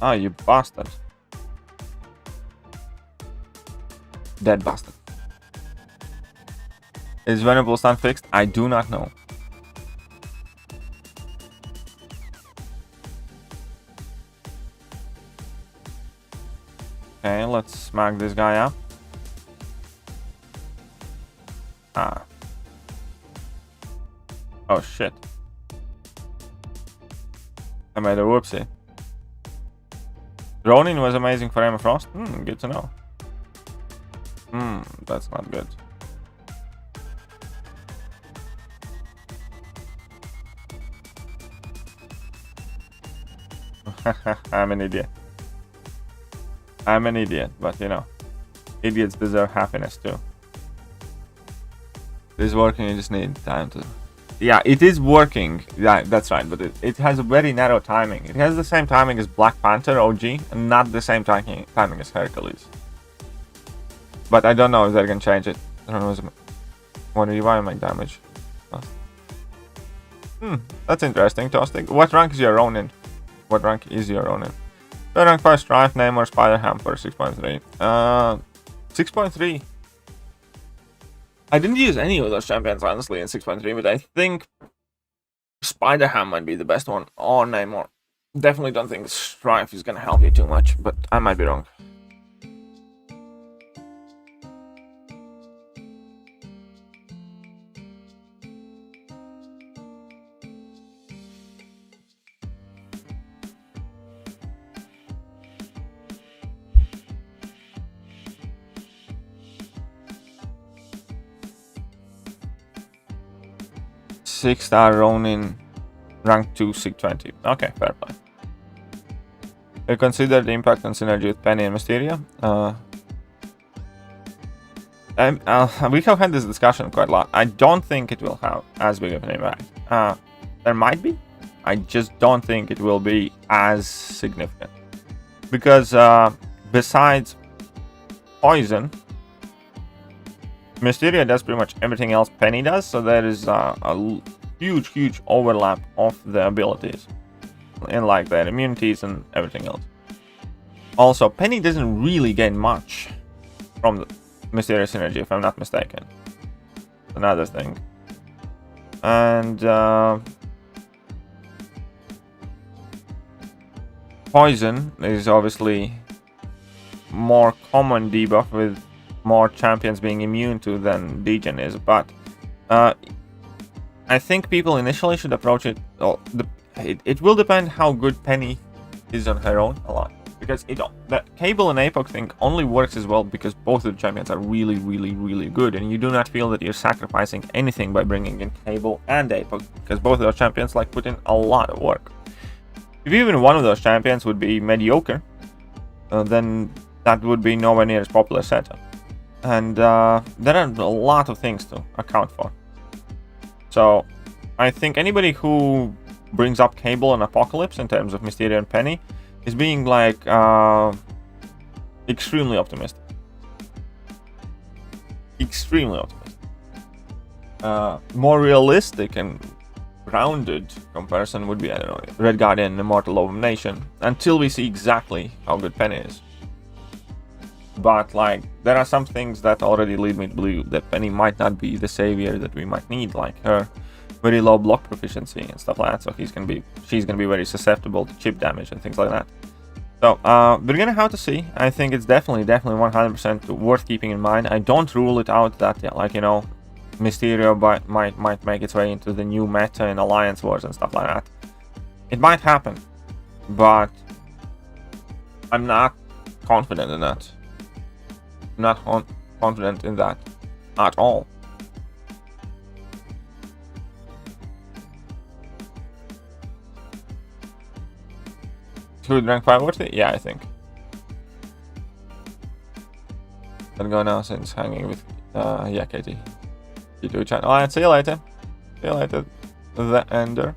Ah, you bastard. Dead bastard. Is Venerable Stand fixed? I do not know. Okay, let's smack this guy up. Ah. Oh shit. I made a whoopsie. Ronin was amazing for Emma Frost. Good to know. That's not good. I'm an idiot. I'm an idiot, but you know, idiots deserve happiness too. It is working, you just need time to... Yeah, it is working. Yeah, that's right, but it has a very narrow timing. It has the same timing as Black Panther OG, and not the same timing as Hercules. But I don't know if they're gonna change it. I don't know when revive make damage. That's interesting, Toastic. What rank is your Ronin? What rank is your Ronin? So rank 5 Strife, Namor, Spider-Ham for 6.3. 6.3. I didn't use any of those champions, honestly, in 6.3, but I think Spider-Ham might be the best one, or Namor. Definitely don't think Strife is gonna help you too much, but I might be wrong. Six-star Ronin rank 2 SIG-20. Okay, fair play. You consider the impact on synergy with Penny and Mysterio? We have had this discussion quite a lot. I don't think it will have as big of an impact. There might be. I just don't think it will be as significant. Because besides Poison, Mysterio does pretty much everything else Penny does, so there is a huge overlap of the abilities in like their immunities and everything else. Also, Penny doesn't really gain much from the Mysterio synergy, if I'm not mistaken. Another thing. And Poison is obviously more common debuff with more champions being immune to than Degen is, but I think people initially should approach it. Well, it will depend how good Penny is on her own a lot, because the Cable and APOC thing only works as well because both of the champions are really good, and you do not feel that you're sacrificing anything by bringing in Cable and APOC, because both of those champions like put in a lot of work. If even one of those champions would be mediocre, then that would be nowhere near as popular setup. And there are a lot of things to account for. So I think anybody who brings up Cable and Apocalypse in terms of Mysterio and Penny is being like extremely optimistic. Extremely optimistic. More realistic and grounded comparison would be, I don't know, Red Guardian and Immortal Abomination, until we see exactly how good Penny is. But like, there are some things that already lead me to believe that Penny might not be the savior that we might need, like her very low block proficiency and stuff like that. So she's gonna be very susceptible to chip damage and things like that. So we're gonna have to see. I think it's definitely 100% worth keeping in mind. I don't rule it out that, yeah, like, you know, Mysterio might make its way into the new meta in Alliance Wars and stuff like that. It might happen, but I'm not confident in that. Not confident in that at all. Should rank 5 worthy? Yeah, I think. Gonna go now since hanging with yeah, Katie. You do chat. Alright, see you later. See you later. The Ender.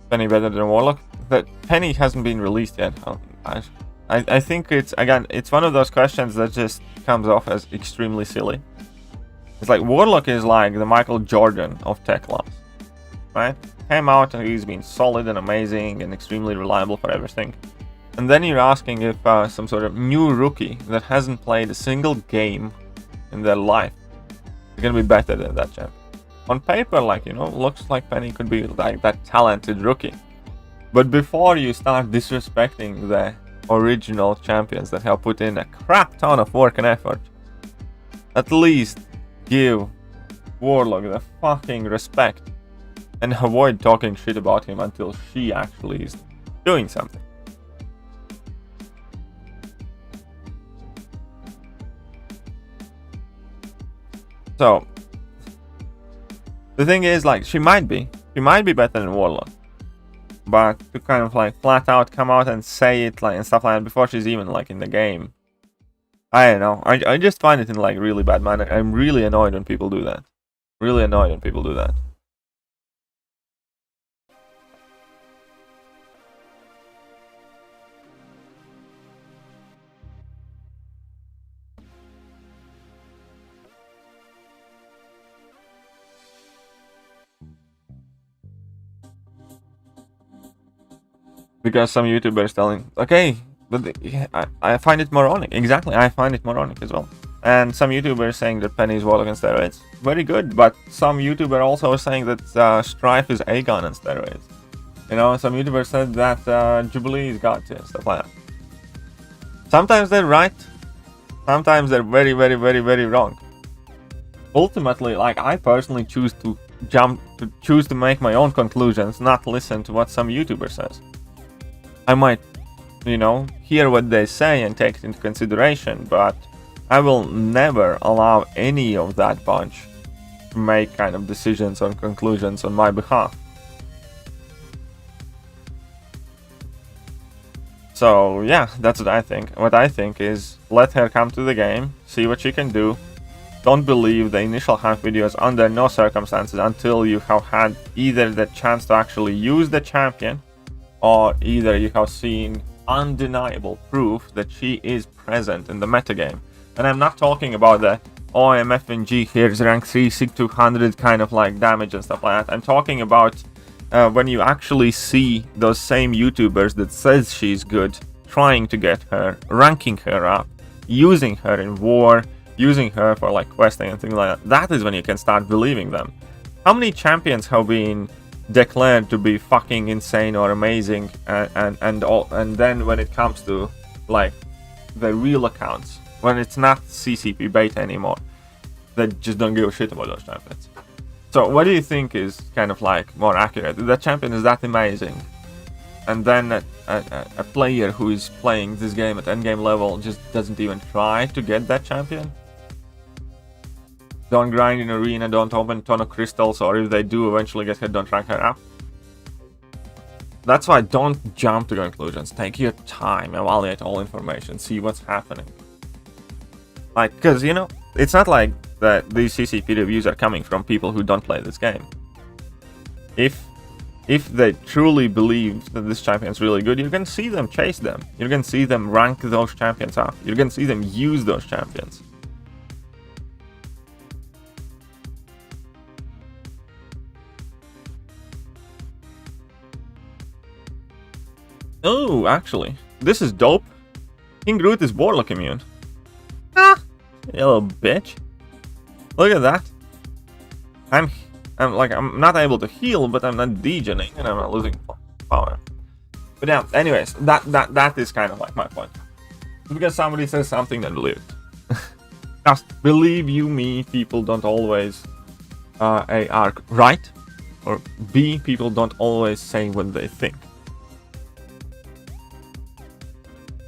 Penny better than Warlock? That Penny hasn't been released yet. I think it's, again, it's one of those questions that just comes off as extremely silly. It's like, Warlock is like the Michael Jordan of tech loss, right? Came out and he's been solid and amazing and extremely reliable for everything. And then you're asking if some sort of new rookie that hasn't played a single game in their life is gonna be better than that champ. On paper, like, you know, looks like Penny could be like that talented rookie. But before you start disrespecting the original champions that have put in a crap ton of work and effort, at least give Warlock the fucking respect and avoid talking shit about him until she actually is doing something. So the thing is, like, she might be better than Warlock. But to kind of like flat out come out and say it like and stuff like that before she's even like in the game, I don't know. I just find it in like really bad manner. I'm really annoyed when people do that. Really annoyed when people do that. Because some YouTubers telling, okay, but I find it moronic. Exactly, I find it moronic as well. And some YouTubers saying that Penny is Warlock on steroids. Very good, but some YouTuber also saying that Strife is Aegon on steroids. You know, some YouTubers said that Jubilee is God and stuff like that. Sometimes they're right. Sometimes they're very wrong. Ultimately, like, I personally choose to make my own conclusions, not listen to what some YouTuber says. I might, you know, hear what they say and take it into consideration, but I will never allow any of that bunch to make kind of decisions or conclusions on my behalf. So yeah, that's what I think. What I think is let her come to the game, see what she can do. Don't believe the initial hype videos under no circumstances until you have had either the chance to actually use the champion, or either you have seen undeniable proof that she is present in the metagame. And I'm not talking about the OMFNG, here's rank 3, sig 200 kind of like damage and stuff like that. I'm talking about when you actually see those same YouTubers that says she's good, trying to get her, ranking her up, using her in war, using her for like questing and things like that. That is when you can start believing them. How many champions have been declared to be fucking insane or amazing, and then when it comes to like the real accounts, when it's not CCP beta anymore, they just don't give a shit about those champions. So what do you think is kind of like more accurate? That champion is that amazing, and then a player who is playing this game at endgame level just doesn't even try to get that champion? Don't grind in arena, don't open a ton of crystals, or if they do eventually get hit, don't rank her up. That's why don't jump to conclusions. Take your time, evaluate all information, see what's happening. Like, because, you know, it's not like that these CCP reviews are coming from people who don't play this game. If they truly believe that this champion is really good, you can see them chase them. You can see them rank those champions up. You can see them use those champions. Oh, actually, this is dope. King Groot is Warlock immune. Ah, you little bitch. Look at that. I'm not able to heal, but I'm not degening and I'm not losing power. But yeah, anyways, that is kind of like my point. Because somebody says something, then believe it. Just believe you me, people don't always A, are right, or B, people don't always say what they think.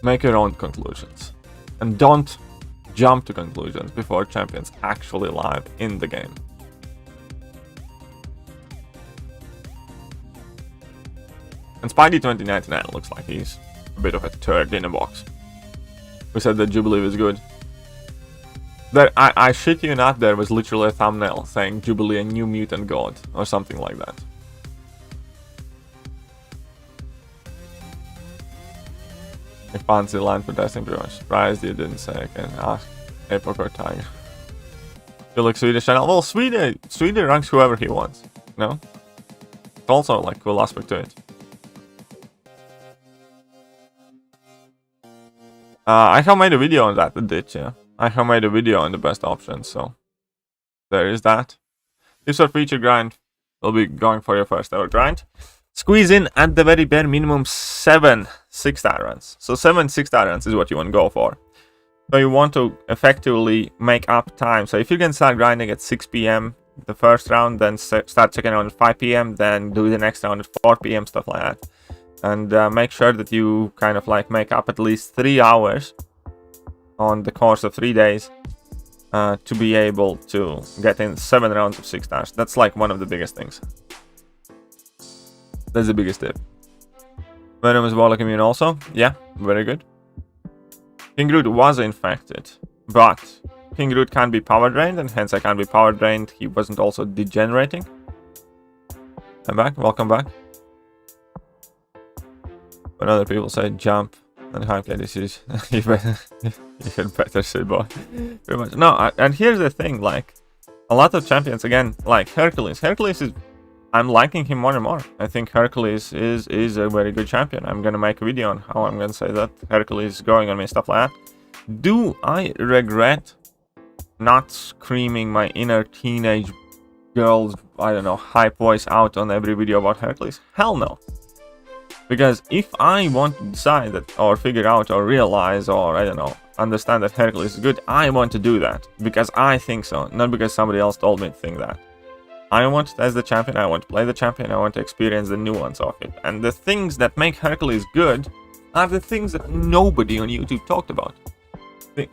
Make your own conclusions. And don't jump to conclusions before champions actually live in the game. And Spidey2099 looks like he's a bit of a turd in a box. Who said that Jubilee was good. There, I shit you not, there was literally a thumbnail saying Jubilee a new mutant god, or something like that. A fancy line for testing, pretty much surprised you didn't say. I can ask Apricot Tiger. You look Swedish channel. Well, Sweden ranks whoever he wants. No? It's also like cool aspect to it. I have made a video on that, the ditch, yeah. I have made a video on the best options, so there is that. Tips for feature grind. We'll be going for your first ever grind. Squeeze in at the very bare minimum 7 6-star runs. So 7 6-star runs is what you want to go for. So you want to effectively make up time. So if you can start grinding at 6 PM the first round, then start second round at 5 PM, then do the next round at 4 PM, stuff like that. And make sure that you kind of like make up at least 3 hours on the course of 3 days to be able to get in 7 rounds of 6 stars. That's like one of the biggest things. That's the biggest tip. Venom is Warlock immune also. Yeah, very good. King Groot was infected, but King Groot can't be power drained, and hence I can't be power drained. He wasn't also degenerating. I'm back. Welcome back. When other people say jump and hype, this is you had better say both. Pretty much. No, and here's the thing, like a lot of champions again, like Hercules. Hercules is, I'm liking him more and more. I think Hercules is a very good champion. I'm gonna make a video on how I'm gonna say that Hercules is growing on me, stuff like that. Do I regret not screaming my inner teenage girl's, I don't know, hype voice out on every video about Hercules? Hell no. Because if I want to decide that, or figure out, or realize, or I don't know, understand that Hercules is good, I want to do that. Because I think so, not because somebody else told me to think that. I want to test the champion, I want to play the champion, I want to experience the nuance of it. And the things that make Hercules good are the things that nobody on YouTube talked about.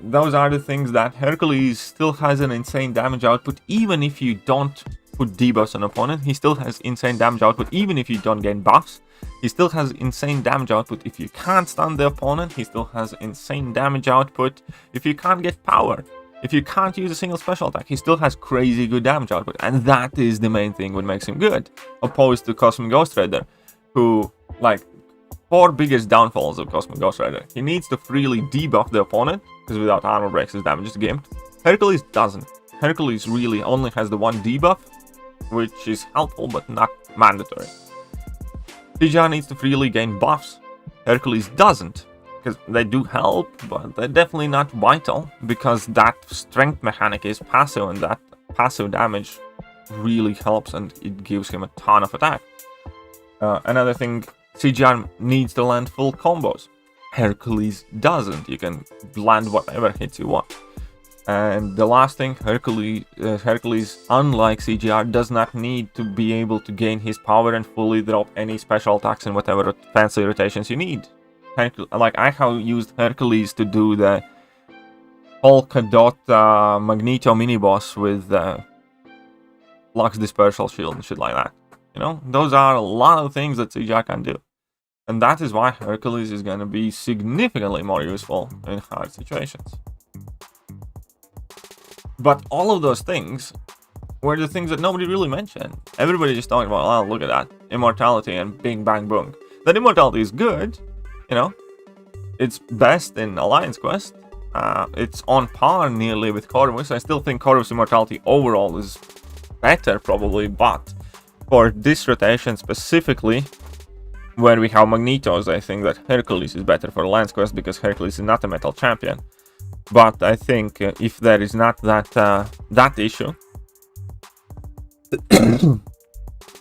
Those are the things that Hercules still has an insane damage output, even if you don't put debuffs on an opponent, he still has insane damage output. Even if you don't gain buffs, he still has insane damage output. If you can't stun the opponent, he still has insane damage output. If you can't get power, if you can't use a single special attack, he still has crazy good damage output. And that is the main thing what makes him good. Opposed to Cosmic Ghost Rider, who, like, 4 biggest downfalls of Cosmic Ghost Rider. He needs to freely debuff the opponent, because without armor breaks his damage is gimped. Hercules doesn't. Hercules really only has the one debuff, which is helpful but not mandatory. CGR needs to freely gain buffs. Hercules doesn't, because they do help, but they're definitely not vital, because that strength mechanic is passive, and that passive damage really helps, and it gives him a ton of attack. Another thing, CGR needs to land full combos. Hercules doesn't. You can land whatever hits you want. And the last thing, Hercules, unlike CGR, does not need to be able to gain his power and fully drop any special attacks and whatever fancy rotations you need. Like, I have used Hercules to do the Polka Dot Magneto mini-boss with Lux Dispersal Shield and shit like that. You know, those are a lot of things that CGR can do. And that is why Hercules is going to be significantly more useful in hard situations. But all of those things were the things that nobody really mentioned. Everybody just talking about, oh, look at that, immortality and bing bang boom. That immortality is good, you know. It's best in Alliance Quest. It's on par nearly with Corvus. I still think Corvus immortality overall is better probably, but for this rotation specifically, where we have Magnetos, I think that Hercules is better for Alliance Quest because Hercules is not a metal champion. But I think if there is not that issue,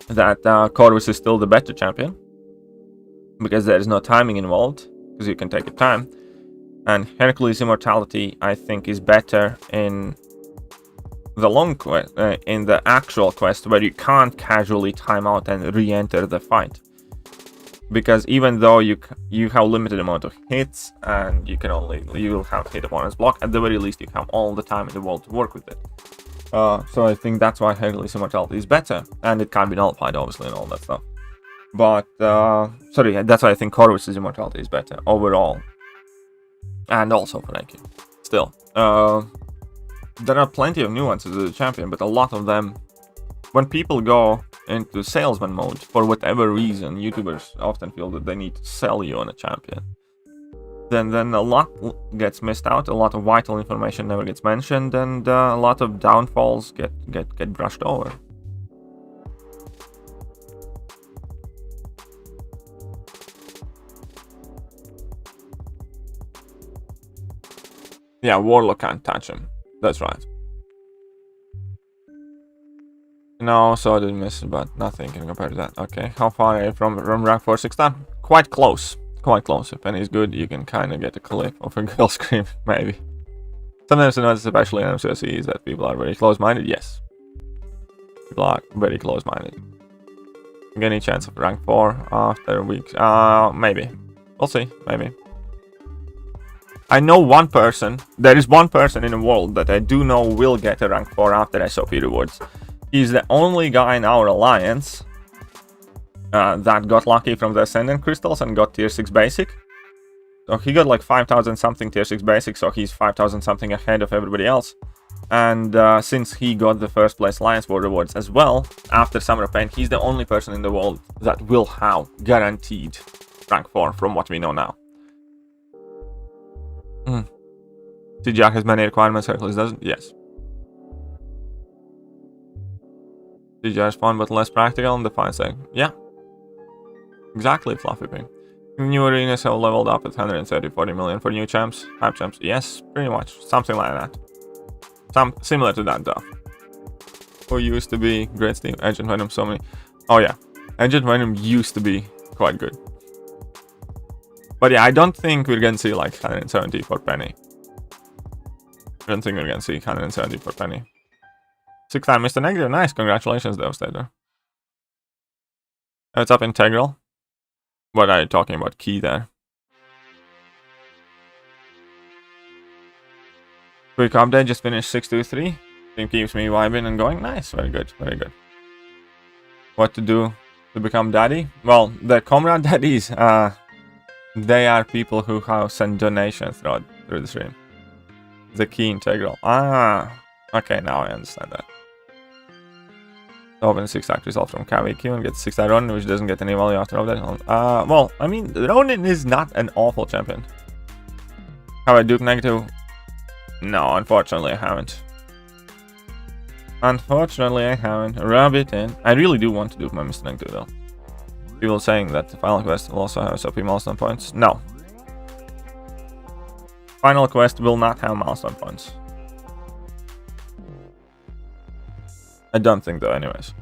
that Corvus is still the better champion, because there is no timing involved, because you can take your time. And Hercules immortality, I think, is better in the long quest, in the actual quest, where you can't casually time out and re-enter the fight. Because even though you have limited amount of hits and you'll have hit opponent's block, at the very least you have all the time in the world to work with it. So I think that's why Hercules immortality is better, and it can be nullified obviously and all that stuff. But sorry, that's why I think Corvus's immortality is better overall, and also for IQ. Still, there are plenty of nuances of the champion, but a lot of them, when people go into salesman mode, for whatever reason, YouTubers often feel that they need to sell you on a champion. Then a lot gets missed out, a lot of vital information never gets mentioned, and a lot of downfalls get brushed over. Yeah, Warlock can't touch him. That's right. No, so I didn't miss it, but nothing can compare to that. Okay, how far are you from rank 4 6 star? Quite close. Quite close. If Penny is good, you can kind of get a clip of a girl scream, maybe. Sometimes I notice, especially in MCOC, is that people are very close-minded. Yes. People are very close-minded. Any chance of rank 4 after weeks? Maybe. We'll see. Maybe. I know one person. There is one person in the world that I do know will get a rank 4 after SOP rewards. He's the only guy in our alliance that got lucky from the Ascendant Crystals and got tier 6 basic. So he got like 5,000 something tier 6 basic, so he's 5,000 something ahead of everybody else. And since he got the first place Alliance War rewards as well, after Summer of Pain, he's the only person in the world that will have guaranteed rank 4 from what we know now. CGR has many requirements, Hercules doesn't? Yes. CGR is fun but less practical and the fine thing. Yeah. Exactly, Fluffy Ping. New arenas have leveled up at 130-40 million for new champs. Hype champs. Yes, pretty much. Something like that. Similar to that though. Who used to be Great Steve, Agent Venom, so many. Oh yeah. Agent Venom used to be quite good. But yeah, I don't think we're gonna see like 170 for Penny. I don't think we're gonna see 170 for Penny. 6 time Mr. Negative, nice, congratulations Devastator. It's up Integral. What are you talking about? Key there. Quick update, just finished 623. It keeps me vibing and going. Nice, very good, very good. what to do to become daddy. Well, the Comrade daddies, they are people who have sent donations through the stream. The key integral. Okay, now I understand that. Open 6 act result from KV and get 6 Ronin, which doesn't get any value after all that. Well, I mean, Ronin is not an awful champion. Have I Duke negative? No, unfortunately I haven't. Unfortunately I haven't. Rub it in. I really do want to do my Mr. Negative though. People saying that the final quest will also have SOP milestone points. No. Final quest will not have milestone points. I don't think though, anyways.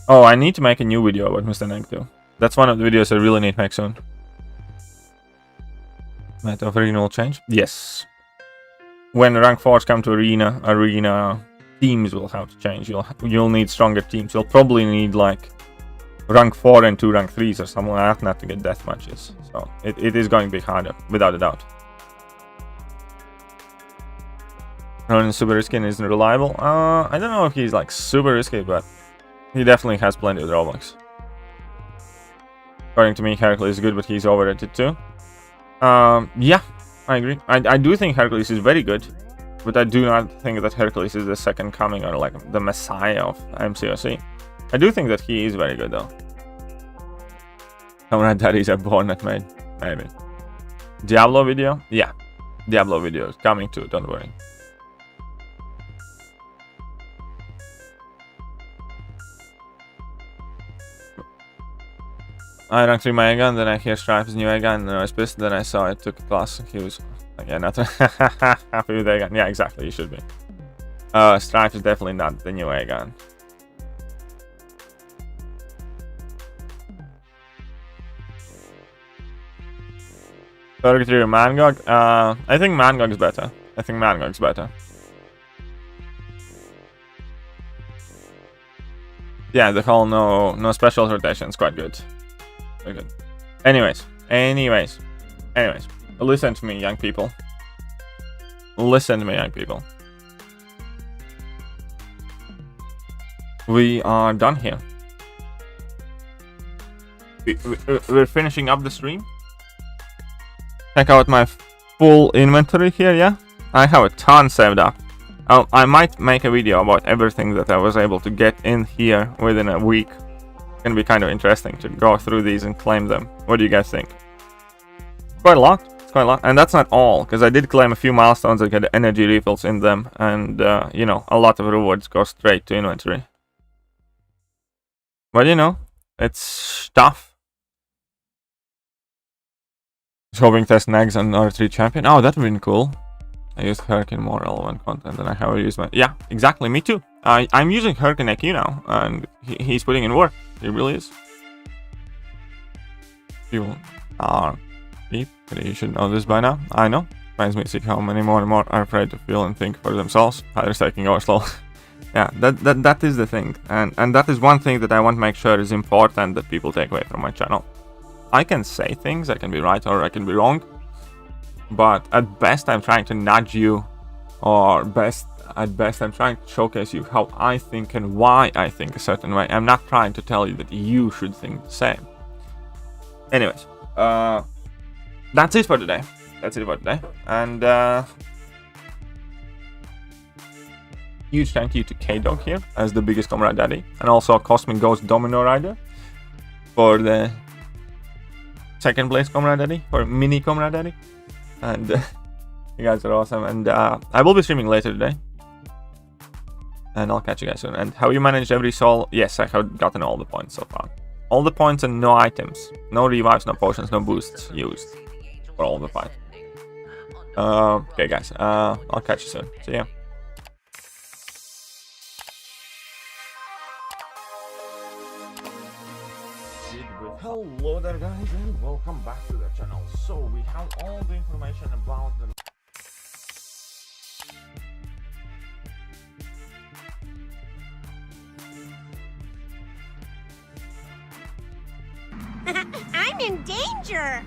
Oh, I need to make a new video about Mr. Negative. That's one of the videos I really need to make soon. Meta of arena will change? Yes. When rank 4s come to arena teams will have to change. You'll need stronger teams. You'll probably need like rank 4 and 2 rank 3s or something like that not to get death matches. So it is going to be harder, without a doubt. Ronin super risky and isn't reliable. I don't know if he's like super risky, but he definitely has plenty of drawbacks. According to me, Hercules is good, but he's overrated too. Yeah, I agree. I do think Hercules is very good, but I do not think that Hercules is the second coming or like the messiah of MCOC. I do think that he is very good though. Comrade daddies are born at made. Maybe. Diablo video? Yeah. Diablo video is coming too, don't worry. I ranked 3 my Egan, then I hear Strife's new Egan, and I was pissed, then I saw it took a class, he was like, yeah, not happy with Egan. Yeah, exactly, you should be. Strife is definitely not the new Egan. Thekiryu Mangog? I think Mangog is better. I think Mangog is better. Yeah, the whole no special rotation is quite good. Very good. Anyways. Listen to me, young people. Listen to me, young people. We are done here. We're finishing up the stream. Check out my full inventory here, yeah? I have a ton saved up. I might make a video about everything that I was able to get in here within a week. It's gonna be kind of interesting to go through these and claim them. What do you guys think? Quite a lot. It's quite a lot. And that's not all, because I did claim a few milestones that get energy refills in them, and you know, a lot of rewards go straight to inventory. But you know, it's tough. Hoping test nags on R3 champion. Oh, that would be cool. I used Herc in more relevant content than I have used my... Yeah, exactly, me too. I'm using Herc in AQ now, and he's putting in work. He really is. People are deep. You should know this by now. I know. Reminds me to see how many more and more are afraid to feel and think for themselves. Others taking over slow. Yeah, that is the thing. And that is one thing that I want to make sure is important that people take away from my channel. I can say things, I can be right or I can be wrong, but at best I'm trying to nudge you, or at best I'm trying to showcase you how I think and why I think a certain way. I'm not trying to tell you that you should think the same. Anyways, that's it for today. And huge thank you to K-Dog here as the biggest Comrade Daddy, and also Cosmic Ghost Domino Rider for the second place Comrade Daddy, or mini Comrade Daddy. And you guys are awesome. And I will be streaming later today, and I'll catch you guys soon. And how you managed every soul? Yes, I have gotten all the points so far. All the points and no items, no revives, no potions, no boosts used for all the fight. Okay guys, I'll catch you soon. See ya. Hello there guys, and welcome back to the channel. So we have all the information about the... I'm in danger!